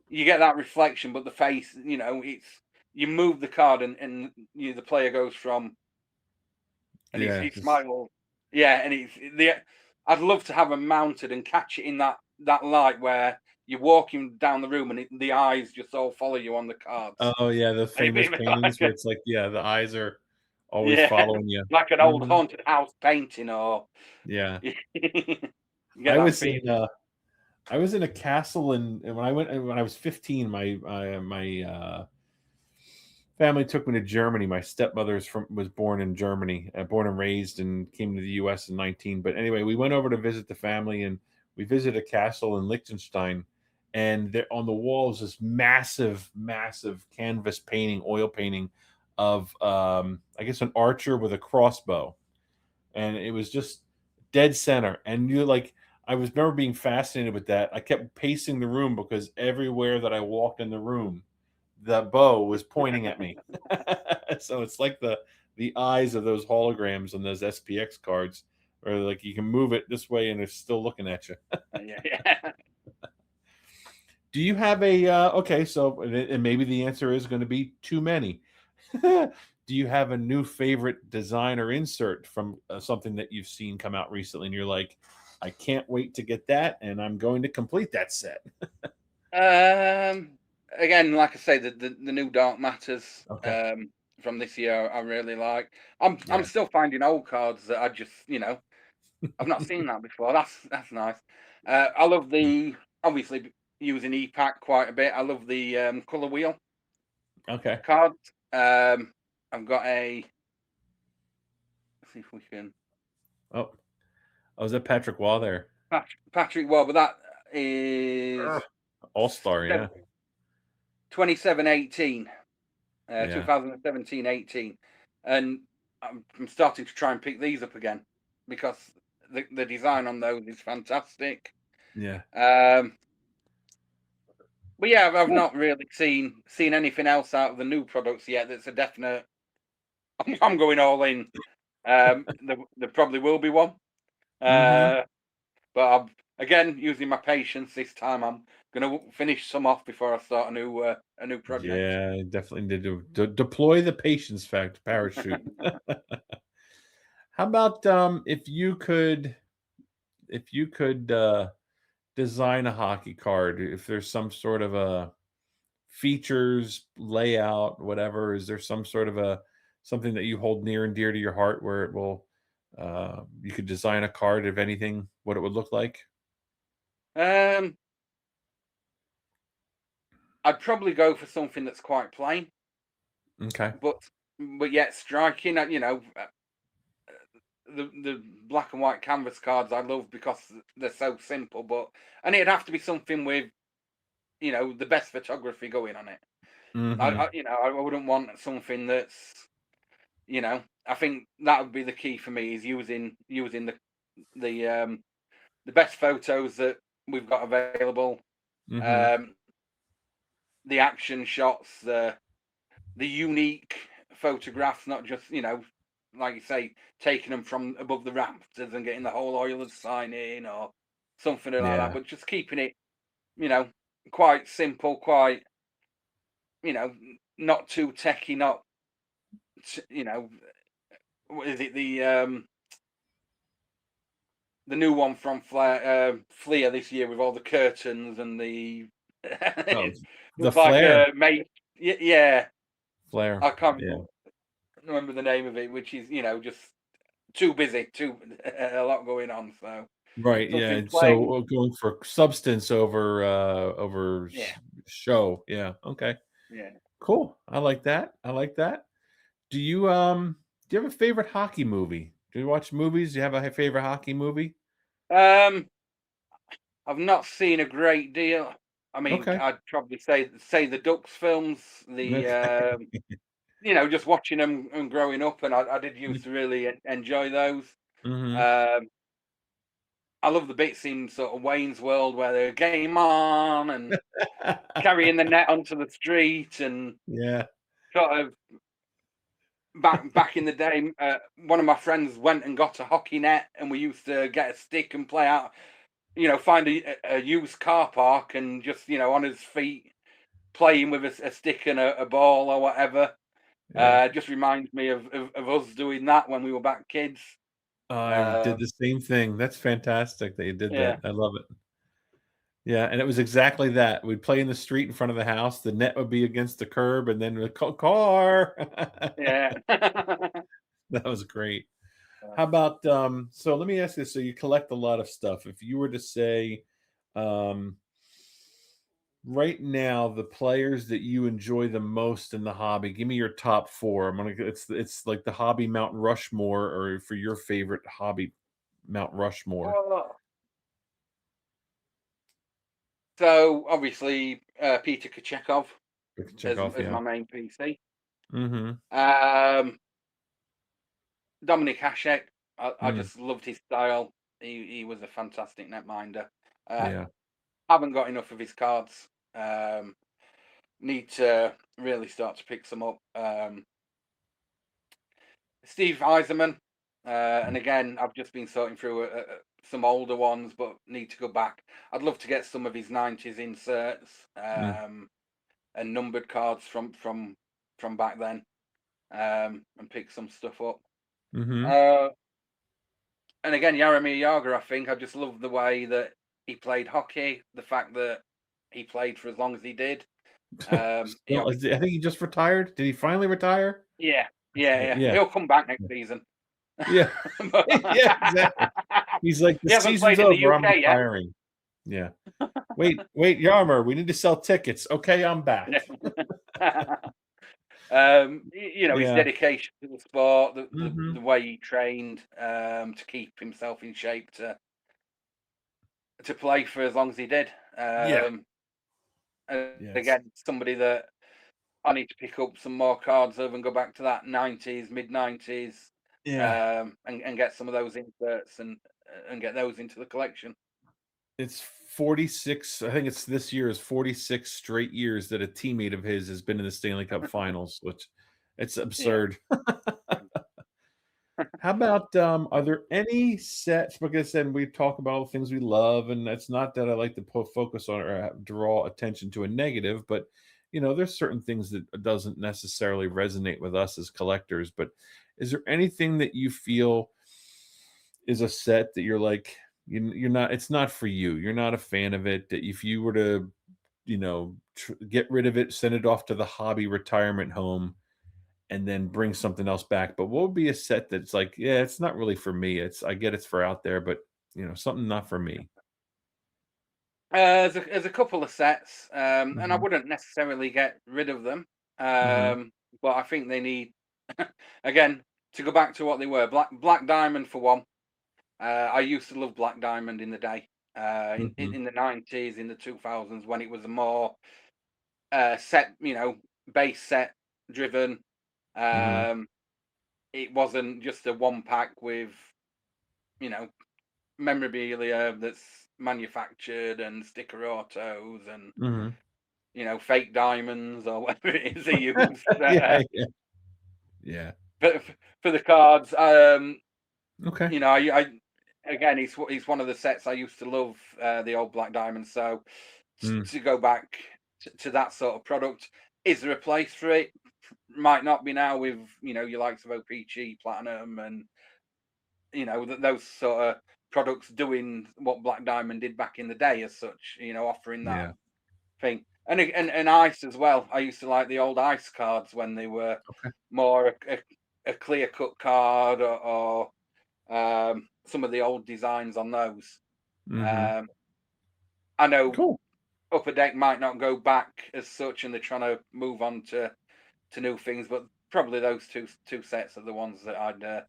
you get that reflection, but the face, it's you move the card and the player goes from and Yeah, he just smiles. Yeah, and it's the. I'd love to have them mounted and catch it in that light where you're walking down the room and the eyes just all follow you on the cards. oh, yeah, those And it'd famous be paintings where it's like, yeah, the eyes are always yeah, following you. like an old Mhm. haunted house painting, or Yeah. you get I that was feeling. in, uh I was in a castle and when I was 15, my family took me to Germany. My stepmother's from was born in Germany, born and raised, and came to the U.S. in 19. But anyway, we went over to visit the family, and we visited a castle in Liechtenstein. And there on the walls, this massive, massive canvas painting, oil painting of, I guess, an archer with a crossbow, and it was just dead center. And you like, I was remember being fascinated with that. I kept pacing the room because everywhere that I walked in the room, the bow was pointing at me. So it's like the eyes of those holograms on those SPX cards, or like you can move it this way and it's still looking at you. Yeah, yeah. Do you have a okay? So and maybe the answer is going to be too many. Do you have a new favorite design or insert from something that you've seen come out recently, and you're like, I can't wait to get that, and I'm going to complete that set? Um, Again, like I say, the new Dark Matters Okay. from this year, I really like. I'm Yeah. still finding old cards that I just I've not seen that before. That's nice. I love the obviously using EPAC quite a bit. I love the color wheel Okay. cards. I've got a see if we can. Oh, was that Patrick Waugh there? Patrick Waugh, but that is All-Star, yeah. 27-18, Yeah. 2017-18. And I'm starting to try and pick these up again because the design on those is fantastic. Yeah. But yeah, I've Cool. not really seen anything else out of the new products yet that's a definite. I'm going all in. There probably will be one. Mm-hmm. But I'm again using my patience this time. I'm going to finish some off before I start a new project. Yeah, definitely need to deploy the patience fact parachute. How about if you could design a hockey card, if there's some sort of a features, layout, whatever, is there some sort of a something that you hold near and dear to your heart where it will you could design a card of anything, what it would look like? Um, I'd probably go for something that's quite plain, Okay. but yet striking. The black and white canvas cards I love because they're so simple. And it'd have to be something with the best photography going on it. Mm-hmm. I wouldn't want something that's I think that would be the key for me is using the best photos that we've got available, Mm-hmm. um, the action shots, the unique photographs, not just like you say, taking them from above the rafters and getting the whole Oilers sign in or something like that, Yeah. but just keeping it you know quite simple, quite not too techy, not what is it the new one from Fleer this year with all the curtains and the Oh, it the looks like flare. a mate. Yeah, Flare. I can't Yeah. remember the name of it, which is just too busy, too a lot going on. So Right, yeah, something and so, plain. going for substance over Yeah, show, yeah, okay, yeah. cool, I like that, I like that. Do you have a favorite hockey movie? Do you watch movies? Do you have a favorite hockey movie? Um, I've not seen a great deal. I mean, Okay, I'd probably say the Ducks films, okay. just watching them and growing up, and I did used to really enjoy those. Mhm. Um, I love the bits in sort of Wayne's World where they're game on and carrying the net onto the street and Yeah. sort of back in the day. One of my friends went and got a hockey net, and we used to get a stick and play out. Find a used car park and just on his feet playing with a stick and a ball or whatever. Yeah. Just reminds me of us doing that when we were back kids. I did Um, the same thing, that's fantastic that you did yeah, that, I love it. Yeah, and it was exactly that. We'd play in the street in front of the house, the net would be against the curb, and then the car. yeah. That was great. How about so let me ask you, so you collect a lot of stuff. If you were to say um right now the players that you enjoy the most in the hobby, give me your top 4. I'm gonna it's like the hobby Mount Rushmore or for your favorite hobby Mount Rushmore. Oh, so obviously Peter Kochekov We can check off, as yeah. my main PC. Mm-hmm. Um, Dominic Hasek, I Mm, just loved his style. He was a fantastic netminder. Uh, yeah. haven't got enough of his cards. Need to really start to pick some up. Steve Eiserman, and again, I've just been sorting through some older ones, but need to go back. I'd love to get some of his '90s inserts Mm, and numbered cards from back then, and pick some stuff up. mm-hmm. Uh, and again, Jaromir Jagr, I think I just love the way that he played hockey, the fact that he played for as long as he did. He Still, I obviously, think he just retired. Did he finally retire? yeah, yeah, yeah. Yeah. He'll come back next season. Yeah. But Yeah, exactly. He's like, "The he hasn't season's played in the over, I'm UK yet. retiring." Yeah. "Wait, Yarmer, we need to sell tickets." "Okay, I'm back." His Yeah. dedication to the sport, the Mhm. way he trained to keep himself in shape to play for as long as he did. Yeah. And Yes. again, somebody that I need to pick up some more cards of and go back to that 90s, mid 90s, Yeah. and get some of those inserts and get those into the collection. It's 46, I think it's this year is 46 straight years that a teammate of his has been in the Stanley Cup Finals, which it's Yeah. absurd. How about, are there any sets like I said, we talk about all the things we love, and it's not that I like to focus on or draw attention to a negative, but, there's certain things that doesn't necessarily resonate with us as collectors, but is there anything that you feel is a set that you're like, you're not it's not for you, you're not a fan of it, that if you were to, get rid of it, send it off to the hobby retirement home, and then bring something else back. But what would be a set that's like, yeah, it's not really for me. I get it's for out there, but something not for me. There's a couple of sets, and I Hmm. wouldn't necessarily get rid of them, Hmm. but I think they need, again, to go back to what they were. Black Diamond for one. I used to love Black Diamond in the day, Hmm. in the 90s, in the 2000s, when it was a more set, base set driven. Hmm. Um, it wasn't just a one pack with, you know, memorabilia that's manufactured and sticker autos and Hmm. fake diamonds or whatever it is they use Yeah, yeah, yeah. for, for the cards. Okay. I again, it's one of the sets I used to love, the old Black Diamond. So Mm, to go back to that sort of product, is there a place for it? Might not be now with your likes of O-Pee-Chee, Platinum, and those sort of products doing what Black Diamond did back in the day, as such. Offering that yeah. thing. And ice as well. I used to like the old ice cards when they were Okay. more a clear cut card, or some of the old designs on those. Hmm. Um, I know Cool. Upper Deck might not go back as such, and they're trying to move on to new things, but probably those two sets are the ones that I'd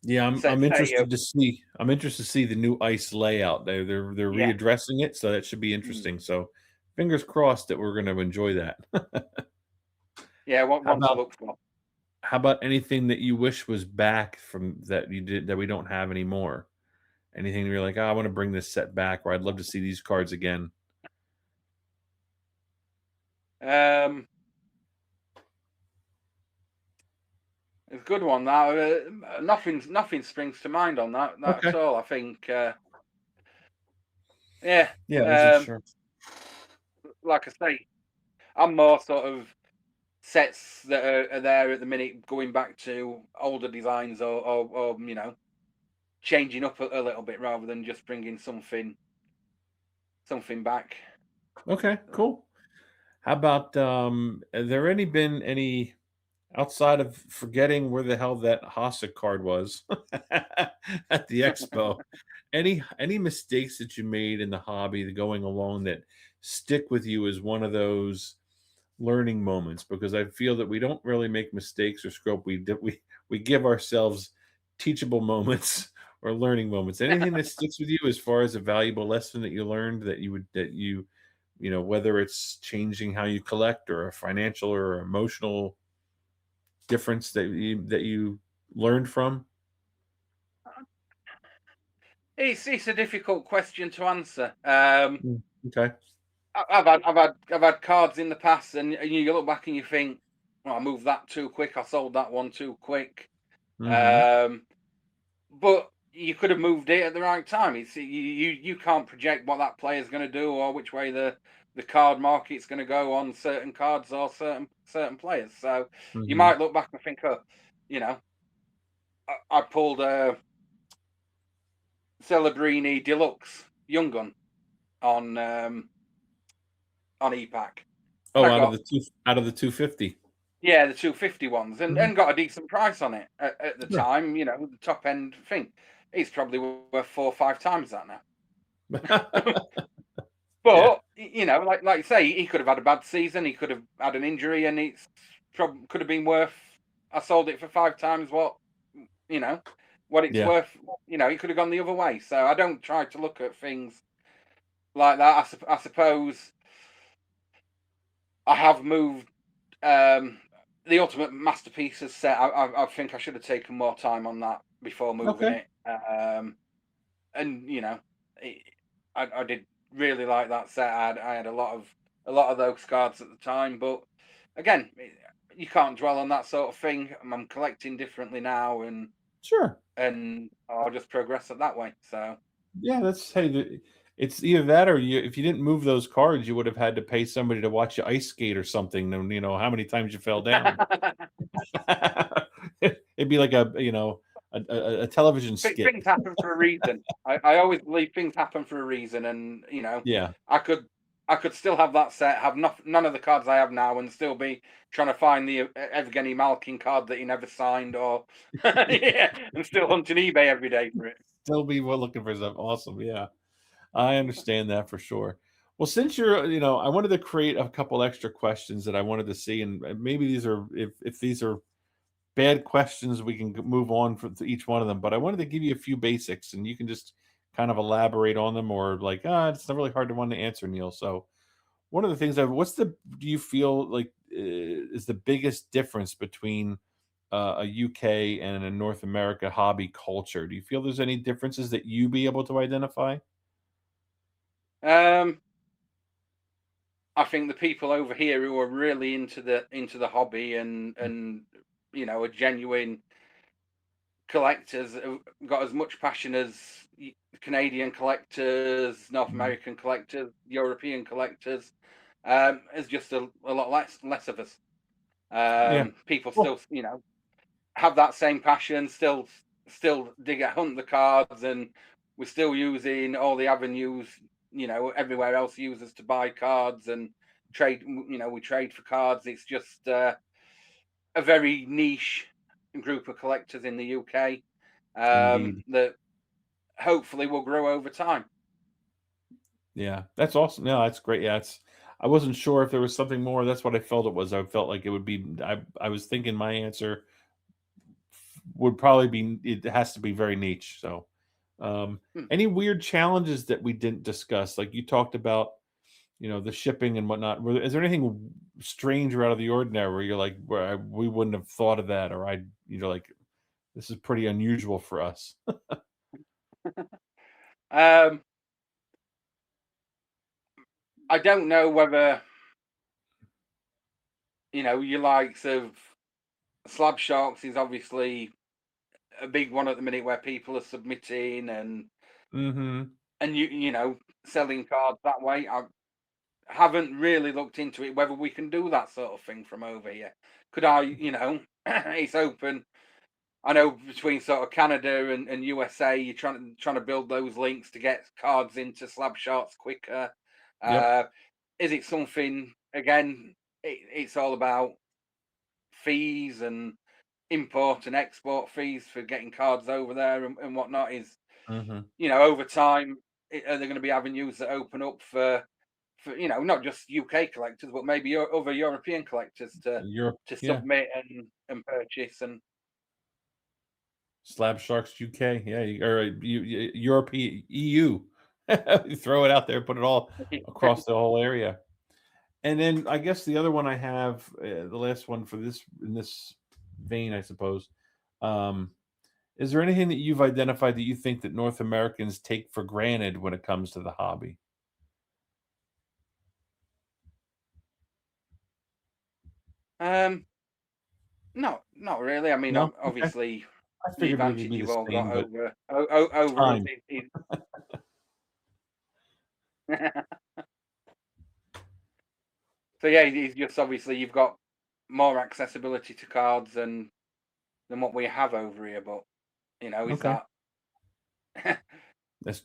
Yeah, I'm say interested to see. I'm interested to see the new ice layout. They're yeah. readdressing it, so that should be Mm. interesting. So, fingers crossed that we're going to enjoy that. Yeah, How one to about look for. anything that you wish was back from that you did that we don't have anymore? Anything that you're like, "Oh, I want to bring this set back," or "I'd love to see these cards again." Um, it's a good one. That nothing springs to mind on that Okay. at all. I think yeah. Yeah, I wasn't Um, sure. like I say, I'm more sort of sets that are there at the minute, going back to older designs, or changing up a little bit rather than just bringing something back. Okay, cool. How about, have there been any outside of forgetting where the hell that Hasek card was at the expo, any mistakes that you made in the hobby that going along that stick with you as one of those learning moments? Because I feel that we don't really make mistakes or screw up. We give ourselves teachable moments or learning moments. Anything that sticks with you as far as a valuable lesson that you learned that whether it's changing how you collect or a financial or emotional difference that you learned from? It's a difficult question to answer. Mm, okay. I've had cards in the past, and you look back and you think, "Oh, I moved that too quick. I sold that one too quick." Mhm. Um, but you could have moved it at the right time. You can't project what that player's going to do, or which way the card market's going to go on certain cards or certain players. So you Mhm. might look back and think, "Oh, you know, I pulled a Celebrini Deluxe Young Gun on EPAC, and Oh, I got." out of the 250. Yeah, the 250 ones, Mhm. and got a decent price on it at the Yeah. time. The top end thing. It's probably worth 4 or 5 times that now. Yeah. But like you say, he could have had a bad season. He could have had an injury, and it's could have been worth. I sold it for 5 times you know what it's Yeah. worth. It could have gone the other way. So I don't try to look at things like that. I suppose I have moved. Um, the Ultimate Masterpieces set. I think I should have taken more time on that before moving Okay. it. And it, I did really like that set. I had a lot of those cards at the time, but again, you can't dwell on that sort of thing. I'm collecting differently now, Sure. and I'll just progress it that way. So Yeah, that's hey, it's either that or if you didn't move those cards, you would have had to pay somebody to watch you ice skate or something, and how many times you fell down. It'd be like a television skit. things happen for a reason. I always believe things happen for a reason, and Yeah. I could I could still have that set, have none of the cards I have now, and still be trying to find the Evgeny Malkin card that he never signed, or yeah, and still hunting eBay every day for it. Still be looking for something awesome. Yeah. I understand that for sure. Well, since I wanted to create a couple extra questions that I wanted to see, and maybe these are, if these are bad questions, we can move on to each one of them. But I wanted to give you a few basics, and you can just kind of elaborate on them, or like, it's not really hard to want to answer, Neil. So one of the things do you feel like is the biggest difference between a UK and a North America hobby culture? Do you feel there's any differences that you be able to identify? Um, I think the people over here who are really into the hobby, and are genuine collectors, have got as much passion as Canadian collectors, North Mhm. American collectors, European collectors. There's just a lot less of us. Yeah. People Cool. still, have that same passion, still hunt the cards, and we're still using all the avenues, everywhere else uses to buy cards and trade. We trade for cards. It's just a very niche group of collectors in the UK Indeed. that hopefully will grow over time. Yeah, that's awesome. No, that's great. Yeah, I wasn't sure if there was something more. That's what I felt it was. I felt like it would be. I was thinking my answer would probably be. It has to be very niche. So, Hmm. any weird challenges that we didn't discuss? Like you talked about, the shipping and whatnot. Is there anything strange or out of the ordinary where you're like, we wouldn't have thought of that, or like this is pretty unusual for us? Um, I don't know whether your likes of Slab Sharks is obviously a big one at the minute where people are submitting Mm-hmm. and selling cards that way. I haven't really looked into it whether we can do that sort of thing from over here. Could I, it's open. I know between sort of Canada and USA, you're trying to build those links to get cards into slab sharks quicker. Yep. Uh, is it something again? It's all about fees and import and export fees for getting cards over there and whatnot. Is Mm-hmm. over time, are there going to be avenues that open up for not just UK collectors, but maybe other European collectors to Europe. Yeah. submit and purchase and Slab Sharks UK, yeah, or Europe, EU. You throw it out there, put it all across the whole area. And then I guess the other one I have, the last one for this in this vein, I suppose. Um, is there anything that you've identified that you think that North Americans take for granted when it comes to the hobby? um not really. I mean, No, okay. obviously, I the figured it would advantage be the you've all got same, but over us time. is so yeah, it's just obviously you've got more accessibility to cards than what we have over here. But is Okay, that that's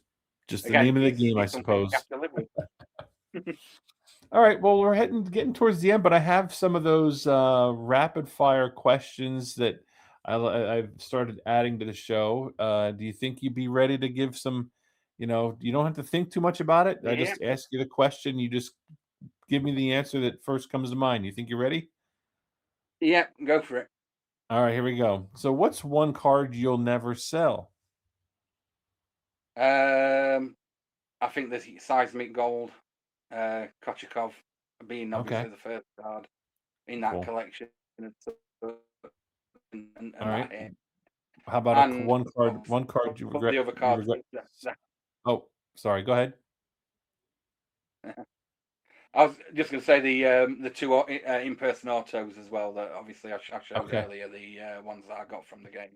just the again? name of the game, I It's something we suppose. have to live with. All right. Well, we're getting towards the end, but I have some of those rapid fire questions that I've started adding to the show. Do you think you'd be ready to give some? You don't have to think too much about it. I Yeah, just ask you the question. You just give me the answer that first comes to mind. You think you're ready? Yeah, go for it. All right, here we go. So, what's one card you'll never sell? Um, I think there's seismic gold, Kochakov being Okay, obviously the first card in that cool. collection, and All and right. that here, How about and one card? One card you the regret? other You cards. regret? Oh, sorry. Go ahead. I was just going to say the two in-person autos as well. That obviously I showed Okay. earlier, the ones that I got from the game.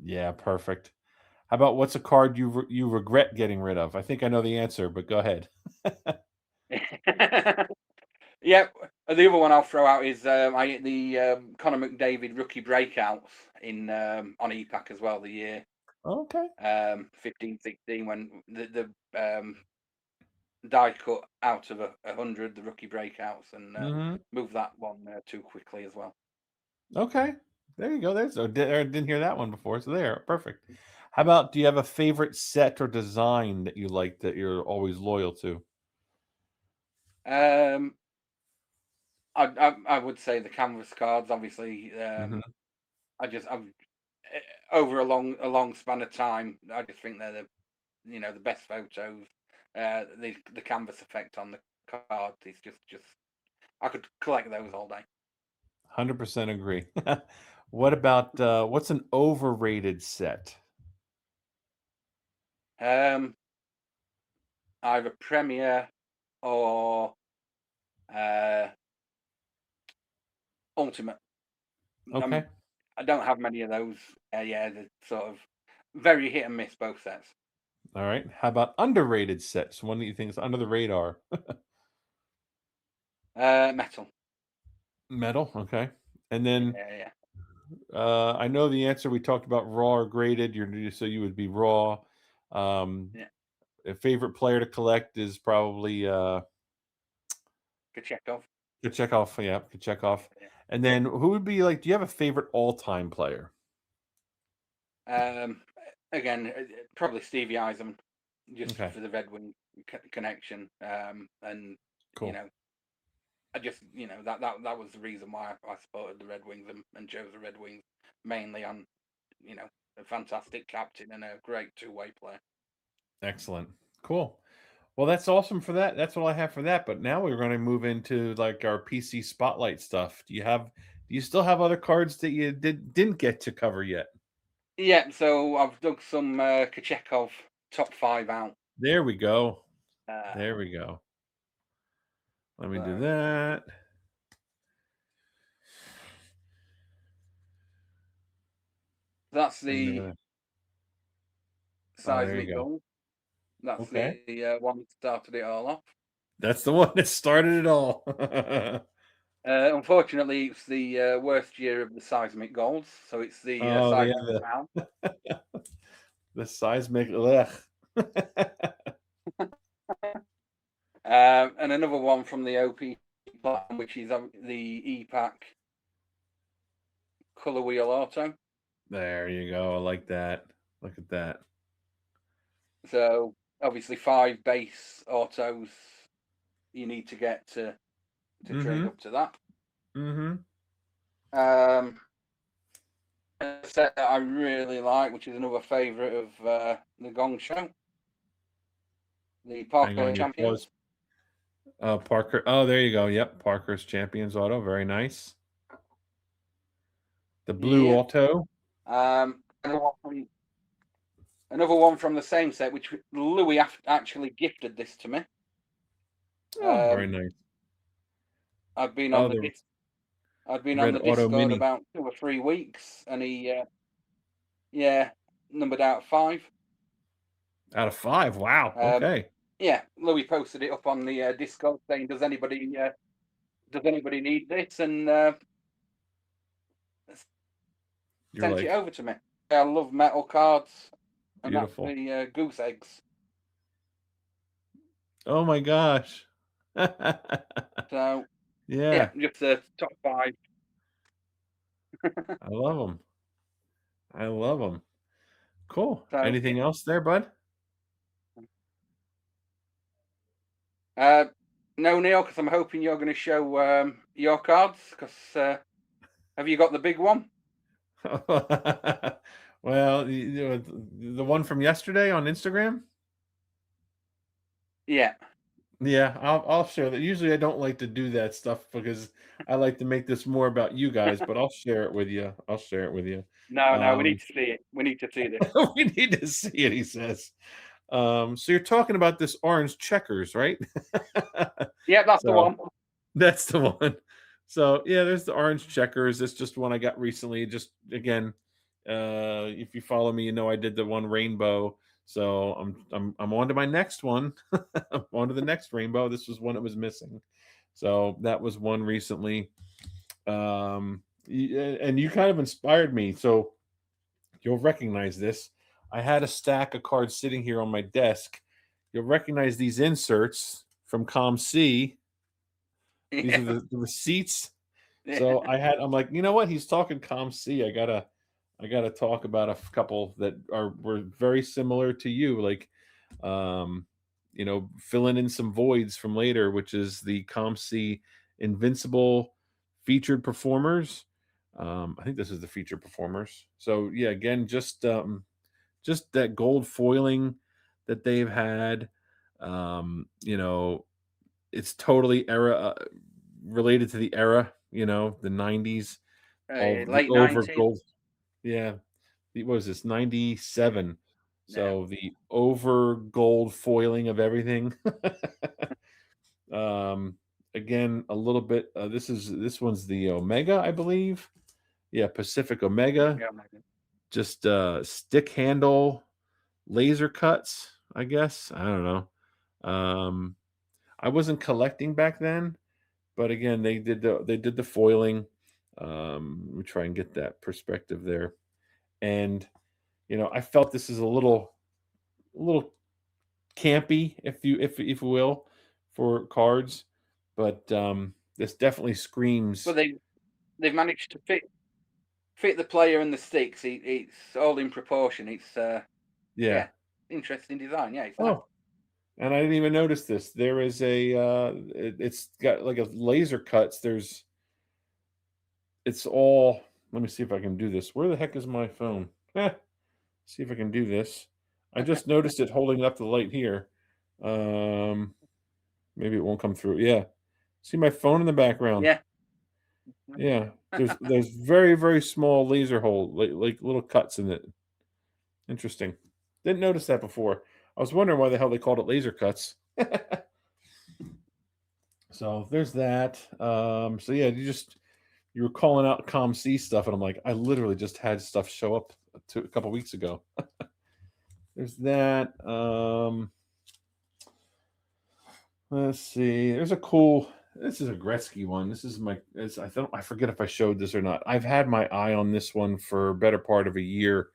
Yeah, perfect. How about what's a card you regret getting rid of? I think I know the answer, but go ahead. Yeah, the other one I'll throw out is the Conor McDavid rookie breakouts in on EPAC as well. The year Okay. 15-16 when the die cut out of 100 the rookie breakouts and Hmm. move that one too quickly as well. Okay. There you go. There's I didn't hear that one before. So there, perfect. How about do you have a favorite set or design that you like that you're always loyal to? Um, I would say the canvas cards. Obviously, Hmm. I'm over a long span of time. I just think they're the best photos. The canvas effect on the card is just I could collect those all day. 100% agree. What about what's an overrated set? Um, Either Premiere or uh, Ultimate. Okay. I don't have many of those. Yeah, they're sort of very hit and miss both sets. All right. How about underrated sets? One that you think is under the radar? Metal. Metal. Okay. And Yeah, then yeah, I know the answer. We talked about raw or graded. So you would be raw. Um, yeah. a favorite player to collect is probably Kachekov. Kachekov. Yeah, Kachekov. Yeah. And then who would be like? Do you have a favorite all-time player? Again, probably Stevie Eisman, just Okay. for the Red Wing connection. And you Cool. know, I just that was the reason why I supported the Red Wings and chose the Red Wings mainly on a fantastic captain and a great two-way player. Excellent. Cool. Well, that's awesome for that. That's all I have for that. But now we're going to move into like our PC spotlight stuff. Do you still have other cards that you didn't get to cover yet? Yeah, so I've dug some Kachekov top five out. There we go. Uh, There we go. Let me do so that. that's And the then, oh, there you seismic go. goal. That's Okay. the one that started it all off. That's the one that started it all. Unfortunately, it's the worst year of the seismic goals, so it's the Oh, yeah, seismic pound. the seismic. Ugh. And another one from the O-Pee-Chee plan, which is the E-Pack Color Wheel Auto. There you go. I like that. Look at that. So obviously 5 base autos you need to get to trade Mm-hmm. up to that. Mm-hmm. Um, a set that I really like, which is another favourite of the Gong Show, the Hang Parker on, you Champions. pause. Parker. Oh, there you go. Yep, Parker's Champions Auto. Very nice. The blue Yeah. auto. Um, another one from the same set, which Louis actually gifted this to me. Oh, very Um, nice. I'd been on Oh, the the I'd been on red the auto Discord mini about 2 or 3 weeks, and he yeah, numbered out 5. out of 5. Wow. Um, Okay. yeah, Louis posted it up on the Discord saying, "Does anybody need this?" And You're sent it like over to me. I love metal cards, and that's beautiful. the goose eggs. Oh my gosh. So yeah, Yeah, just the top 5. I love them. I love them. Cool. So yeah. Anything else there, bud? Uh, no, Neil, because I'm hoping you're going to show your cards because Have you got the big one? Well, the one from yesterday on Instagram. Yeah. Yeah, I'll share that. Usually, I don't like to do that stuff because I like to make this more about you guys. But I'll share it with you. I'll share it with you. No, no, we need Um, to see it. We need to see this. we need to see it. He says. So you're talking about this orange checkers, right? Yeah, that's the So one. that's the one. So yeah, there's the orange checkers. It's just one I got recently. Just again, if you follow me, you know I did the one rainbow. So I'm on to my next one. I'm on to the next rainbow. This was one that was missing. So that was one recently. And you kind of inspired me. So you'll recognize this. I had a stack of cards sitting here on my desk. You'll recognize these inserts from ComC. These are Yeah. the receipts. So Yeah. I'm like, you know what? He's talking ComC. I gotta talk about a couple that were very similar to you, like um, filling in some voids from later, which is the ComC Invincible featured performers. I think this is the featured performers. So yeah, again, just that gold foiling that they've had. You know, it's totally era related to the era, the 90s, all the Late over 90s. gold. Yeah. What was this? 97. Yeah. So the over gold foiling of everything. um Again, a little bit this one's the Omega, I believe. Yeah, Pacific Omega. Yeah, maybe. Just stick handle laser cuts, I guess. I don't know. I wasn't collecting back then, but again, they did the foiling. Let me try and get that perspective there. And I felt this is a little campy, if you will, for cards, but this definitely But screams. they've managed to fit the player and the sticks. It's all in proportion. It's Yeah. yeah, interesting design. Yeah, it's nice. Oh, and I didn't even notice this. There is it's got like a laser cuts. It's all. Let me see if I can do this. Where the heck is my phone? See if I can do this. I just noticed it holding up the light here. Um, Maybe it won't come through. Yeah. See my phone in the background. Yeah. Yeah. There's very, very small laser hole, like little cuts in it. Interesting. Didn't notice that before. I was wondering why the hell they called it laser cuts. So there's that. So yeah, you were calling out ComC stuff, and I'm like, I literally just had stuff show up a couple weeks ago. There's that. Let's see. There's a cool. This is a Gretzky one. This is I forget if I showed this or not. I've had my eye on this one for a better part of a year.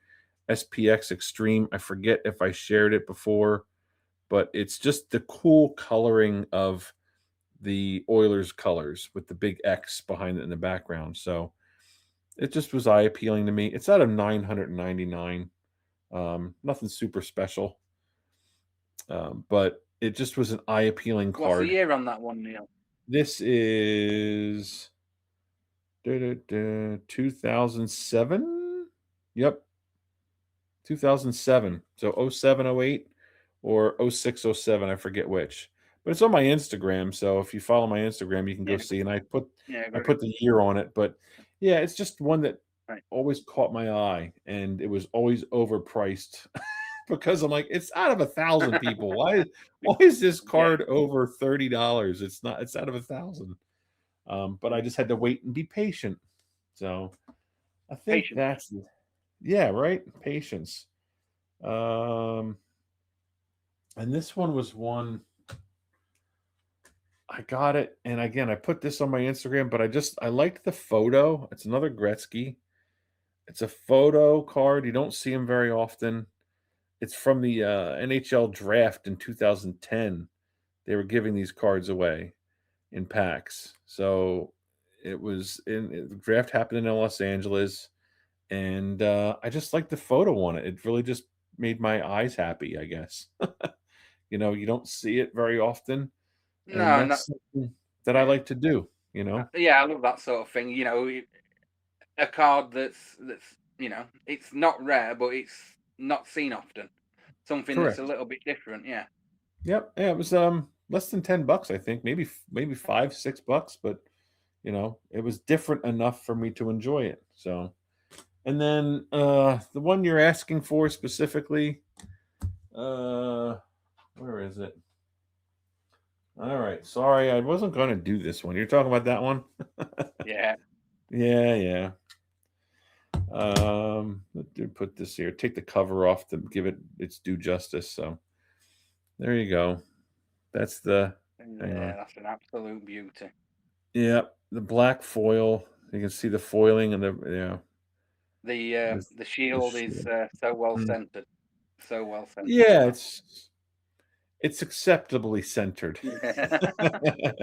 SPX Extreme. I forget if I shared it before, but it's just the cool coloring of the Oilers colors with the big X behind it in the background. So it just was eye appealing to me. It's out of 999. Nothing super special, but it just was an eye appealing What's the card. year on that one, Neil? This is 2007. Yep, 2007. So 07, 08, or 06, 07. I forget which. But it's on my Instagram. So if you follow my Instagram, you can go Yeah. see. And I put Yeah. I Good. put the year on it. But yeah, it's just one that Right. always caught my eye, and it was always overpriced because I'm like, it's out of 1,000 people. Why is this Yeah. card over $30? It's not. It's out of 1,000. But I just had to wait and be patient. So I think Patience. yeah, right. Patience. Um, and this one was one I got it, and again, I put this on my Instagram, but I liked the photo. It's another Gretzky. It's a photo card. You don't see them very often. It's from the NHL draft in 2010. They were giving these cards away in packs. So the draft happened in Los Angeles, and I just like the photo on it. It really just made my eyes happy, I guess. You don't see it very often, and No, no. that's something that I Yeah. like to do. Yeah, I love that sort of thing. a card that's it's not rare, but it's not seen often. Something that's a Correct. little bit different. Yeah. Yep. Yeah, it was less than 10 bucks, I think. Maybe 5, $6, but it was different enough for me to enjoy it. So, and then the one you're asking for specifically, uh where is it? All right. Sorry, I wasn't going to do this one. You're talking about that one? Yeah. Yeah, yeah. Let's put this here. Take the cover off to give it its due justice. So there you go. That's the. Hang Yeah, on. that's an absolute beauty. Yeah, the black foil. You can see the foiling and The the shield is shield. so well Mm. centered, so well centered as Yeah, well. it's acceptably centered. Yeah.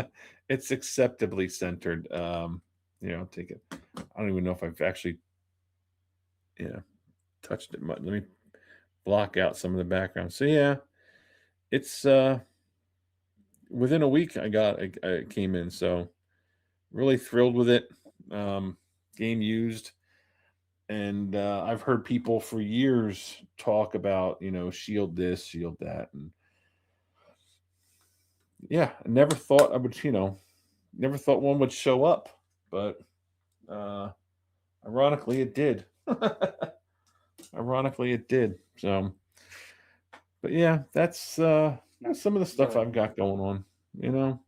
It's acceptably centered. Take it. I don't even know if I've actually yeah touched it much. Let me block out some of the background. So yeah, it's within a week I came in, so really thrilled with it. Um, Game used, and I've heard people for years talk about shield this, shield that, and yeah, I never thought I would never thought one would show up, but uh, ironically it did. Ironically it did. So, but yeah, No, some of the stuff brilliant. I've got going on. You know,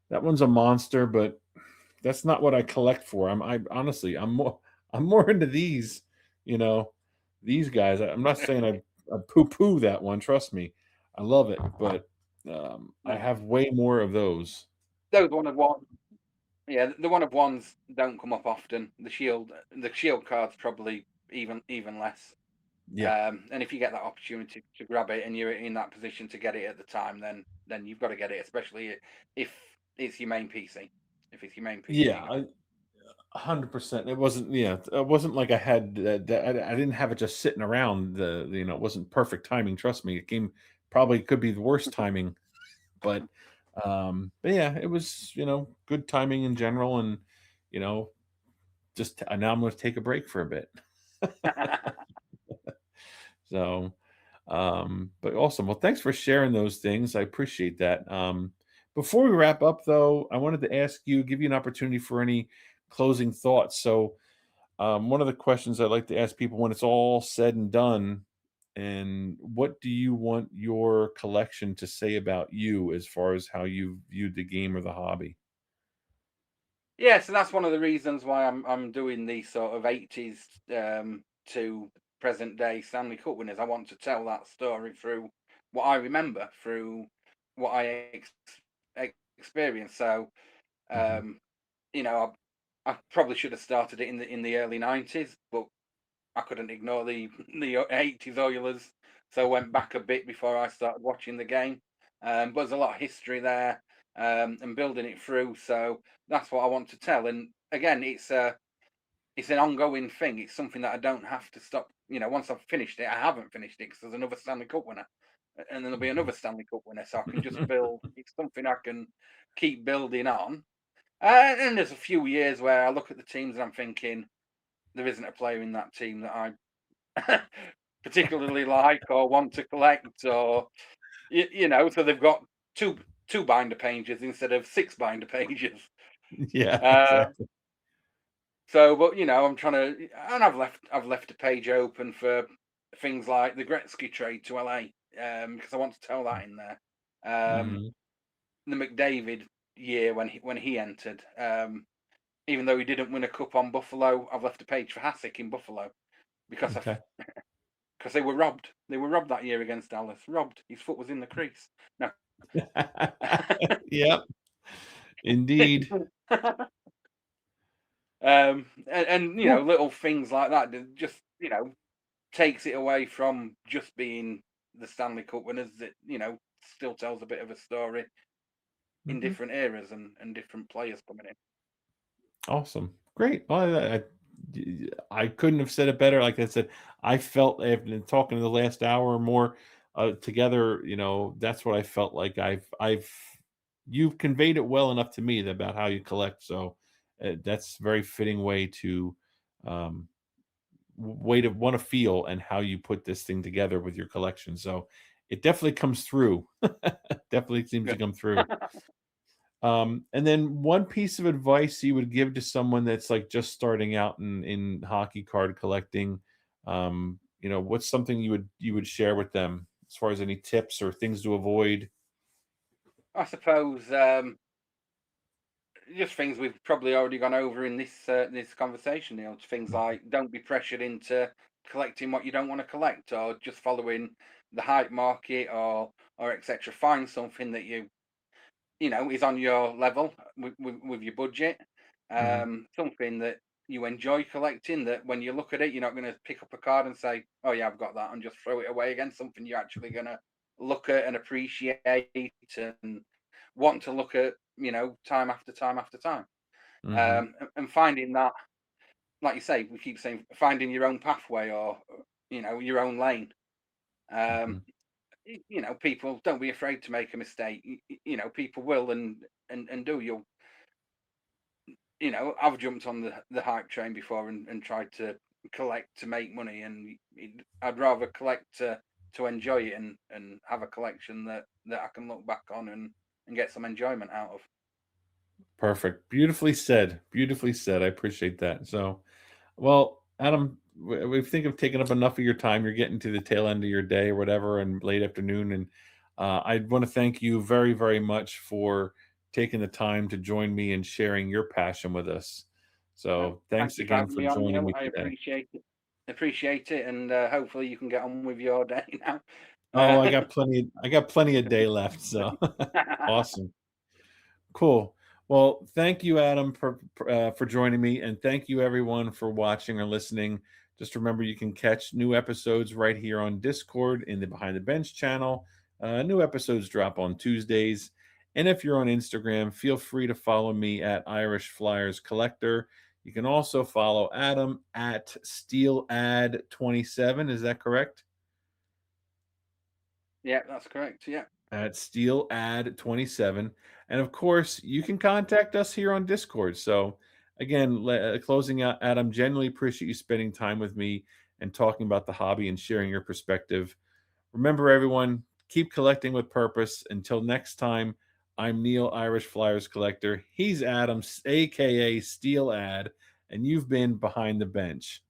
that one's a monster, but that's not what I collect for. I honestly, I'm more into these, you know, these guys. I'm not saying I poo-poo that one. Trust me, I love it, but I No, have way more of those. those one of one. Yeah, the one of ones don't come up often. The shield card's probably even less. Yeah, And if you get that opportunity to grab it and you're in that position to get it at the time, then you've got to get it, especially if it's your main PC. If it's your main yeah, PC, 100%. It wasn't, yeah, it wasn't like I had I didn't have it just sitting around. It wasn't perfect timing. Trust me, it came probably could be the worst timing, but yeah, it was good timing in general, and you know just now I'm going to take a break for a bit. So, but awesome. Well, thanks for sharing those things. I appreciate that. Before we wrap up, though, I wanted to give you an opportunity for any closing thoughts. So, one of the questions I like to ask people when it's all said and done, and what do you want your collection to say about you as far as how you viewed the game or the hobby? yeah. So that's one of the reasons why I'm doing these sort of 80s to present day Stanley Cup winners. I want to tell that story through what I remember, through what experienced. So Hmm. um, I probably should have started it in the early 90s, but I couldn't ignore the 80s Oilers, so I went back a bit before I started watching the game. But there's a lot of history there, and building it through. So that's what I want to tell. And again, it's an ongoing thing. It's something that I don't have to stop. Once I've finished it, I haven't finished it because there's another Stanley Cup winner, and then there'll be another Stanley Cup winner. So I can just build. It's something I can keep building on. And there's a few years where I look at the teams and I'm thinking there isn't a player in that team that I particularly like or want to collect, or so they've got two two binder pages instead of six binder pages. Yeah, Uh, exactly. so, but I'm trying to, and I've left a page open for things like the Gretzky trade to LA, because I want to tell that in there. Um, Hmm. the McDavid year when he entered. Even though he didn't win a cup on Buffalo, I've left a page for Hasek in Buffalo because Okay. because they were robbed. They were robbed that year against Dallas. Robbed. His foot was in the crease. No. Yep, indeed. And Well, little things like that that just takes it away from just being the Stanley Cup winners. It still tells a bit of a story in mhm. different eras and different players coming in. Awesome. Great. Well, I couldn't have said it better. Like I said, I felt after talking the last hour or more together, that's what I felt like. You've conveyed it well enough to me about how you collect. So that's very fitting way to um, way to want to feel and how you put this thing together with your collection. So it definitely comes through. Definitely seems to Good. come through. And then one piece of advice you would give to someone that's like just starting out in hockey card collecting, what's something you would share with them as far as any tips or things to avoid? I suppose just things we've probably already gone over in this conversation. Things like don't be pressured into collecting what you don't want to collect, or just following the hype market, or etc. Find something that is on your level with your budget. Mhm, Something that you enjoy collecting. That when you look at it, you're not going to pick up a card and say, "Oh yeah, I've got that," and just throw it away again. Something you're actually going to look at and appreciate and want to look at. Time after time after time. mhm, And finding that, like you say, we keep saying, finding your own pathway, or your own lane. Um, mhm. People don't be afraid to make a mistake. People will and do. I've jumped on the hype train before and tried to collect to make money, and I'd rather collect to enjoy it and have a collection that I can look back on and get some enjoyment out of. Perfect. Beautifully said. Beautifully said. I appreciate that. So, well, Adam, we think I've taken up enough of your time. You're getting to the tail end of your day or whatever, and late afternoon. And I want to thank you very, very much for taking the time to join me and sharing your passion with us. No, So, thank thanks you for again having for me on, joining Neil. me I today. appreciate it, and hopefully you can get on with your day now. Oh, Uh, I got plenty of day left. So, awesome. Cool. Well, thank you, Adam, for joining me, and thank you everyone for watching or listening. Just remember, you can catch new episodes right here on Discord in the Behind the Bench channel. New episodes drop on Tuesdays, and if you're on Instagram, feel free to follow me at Irish Flyers Collector. You can also follow Adam at SteelAd27. Is that correct? yeah, that's correct. Yeah, At Steel Ad 27. And of course, you can contact us here on Discord. So, again, closing out, Adam, genuinely appreciate you spending time with me and talking about the hobby and sharing your perspective. Remember, everyone, keep collecting with purpose. Until next time, I'm Neil, Irish Flyers Collector. He's Adam, aka Steel Ad, and you've been Behind the Bench.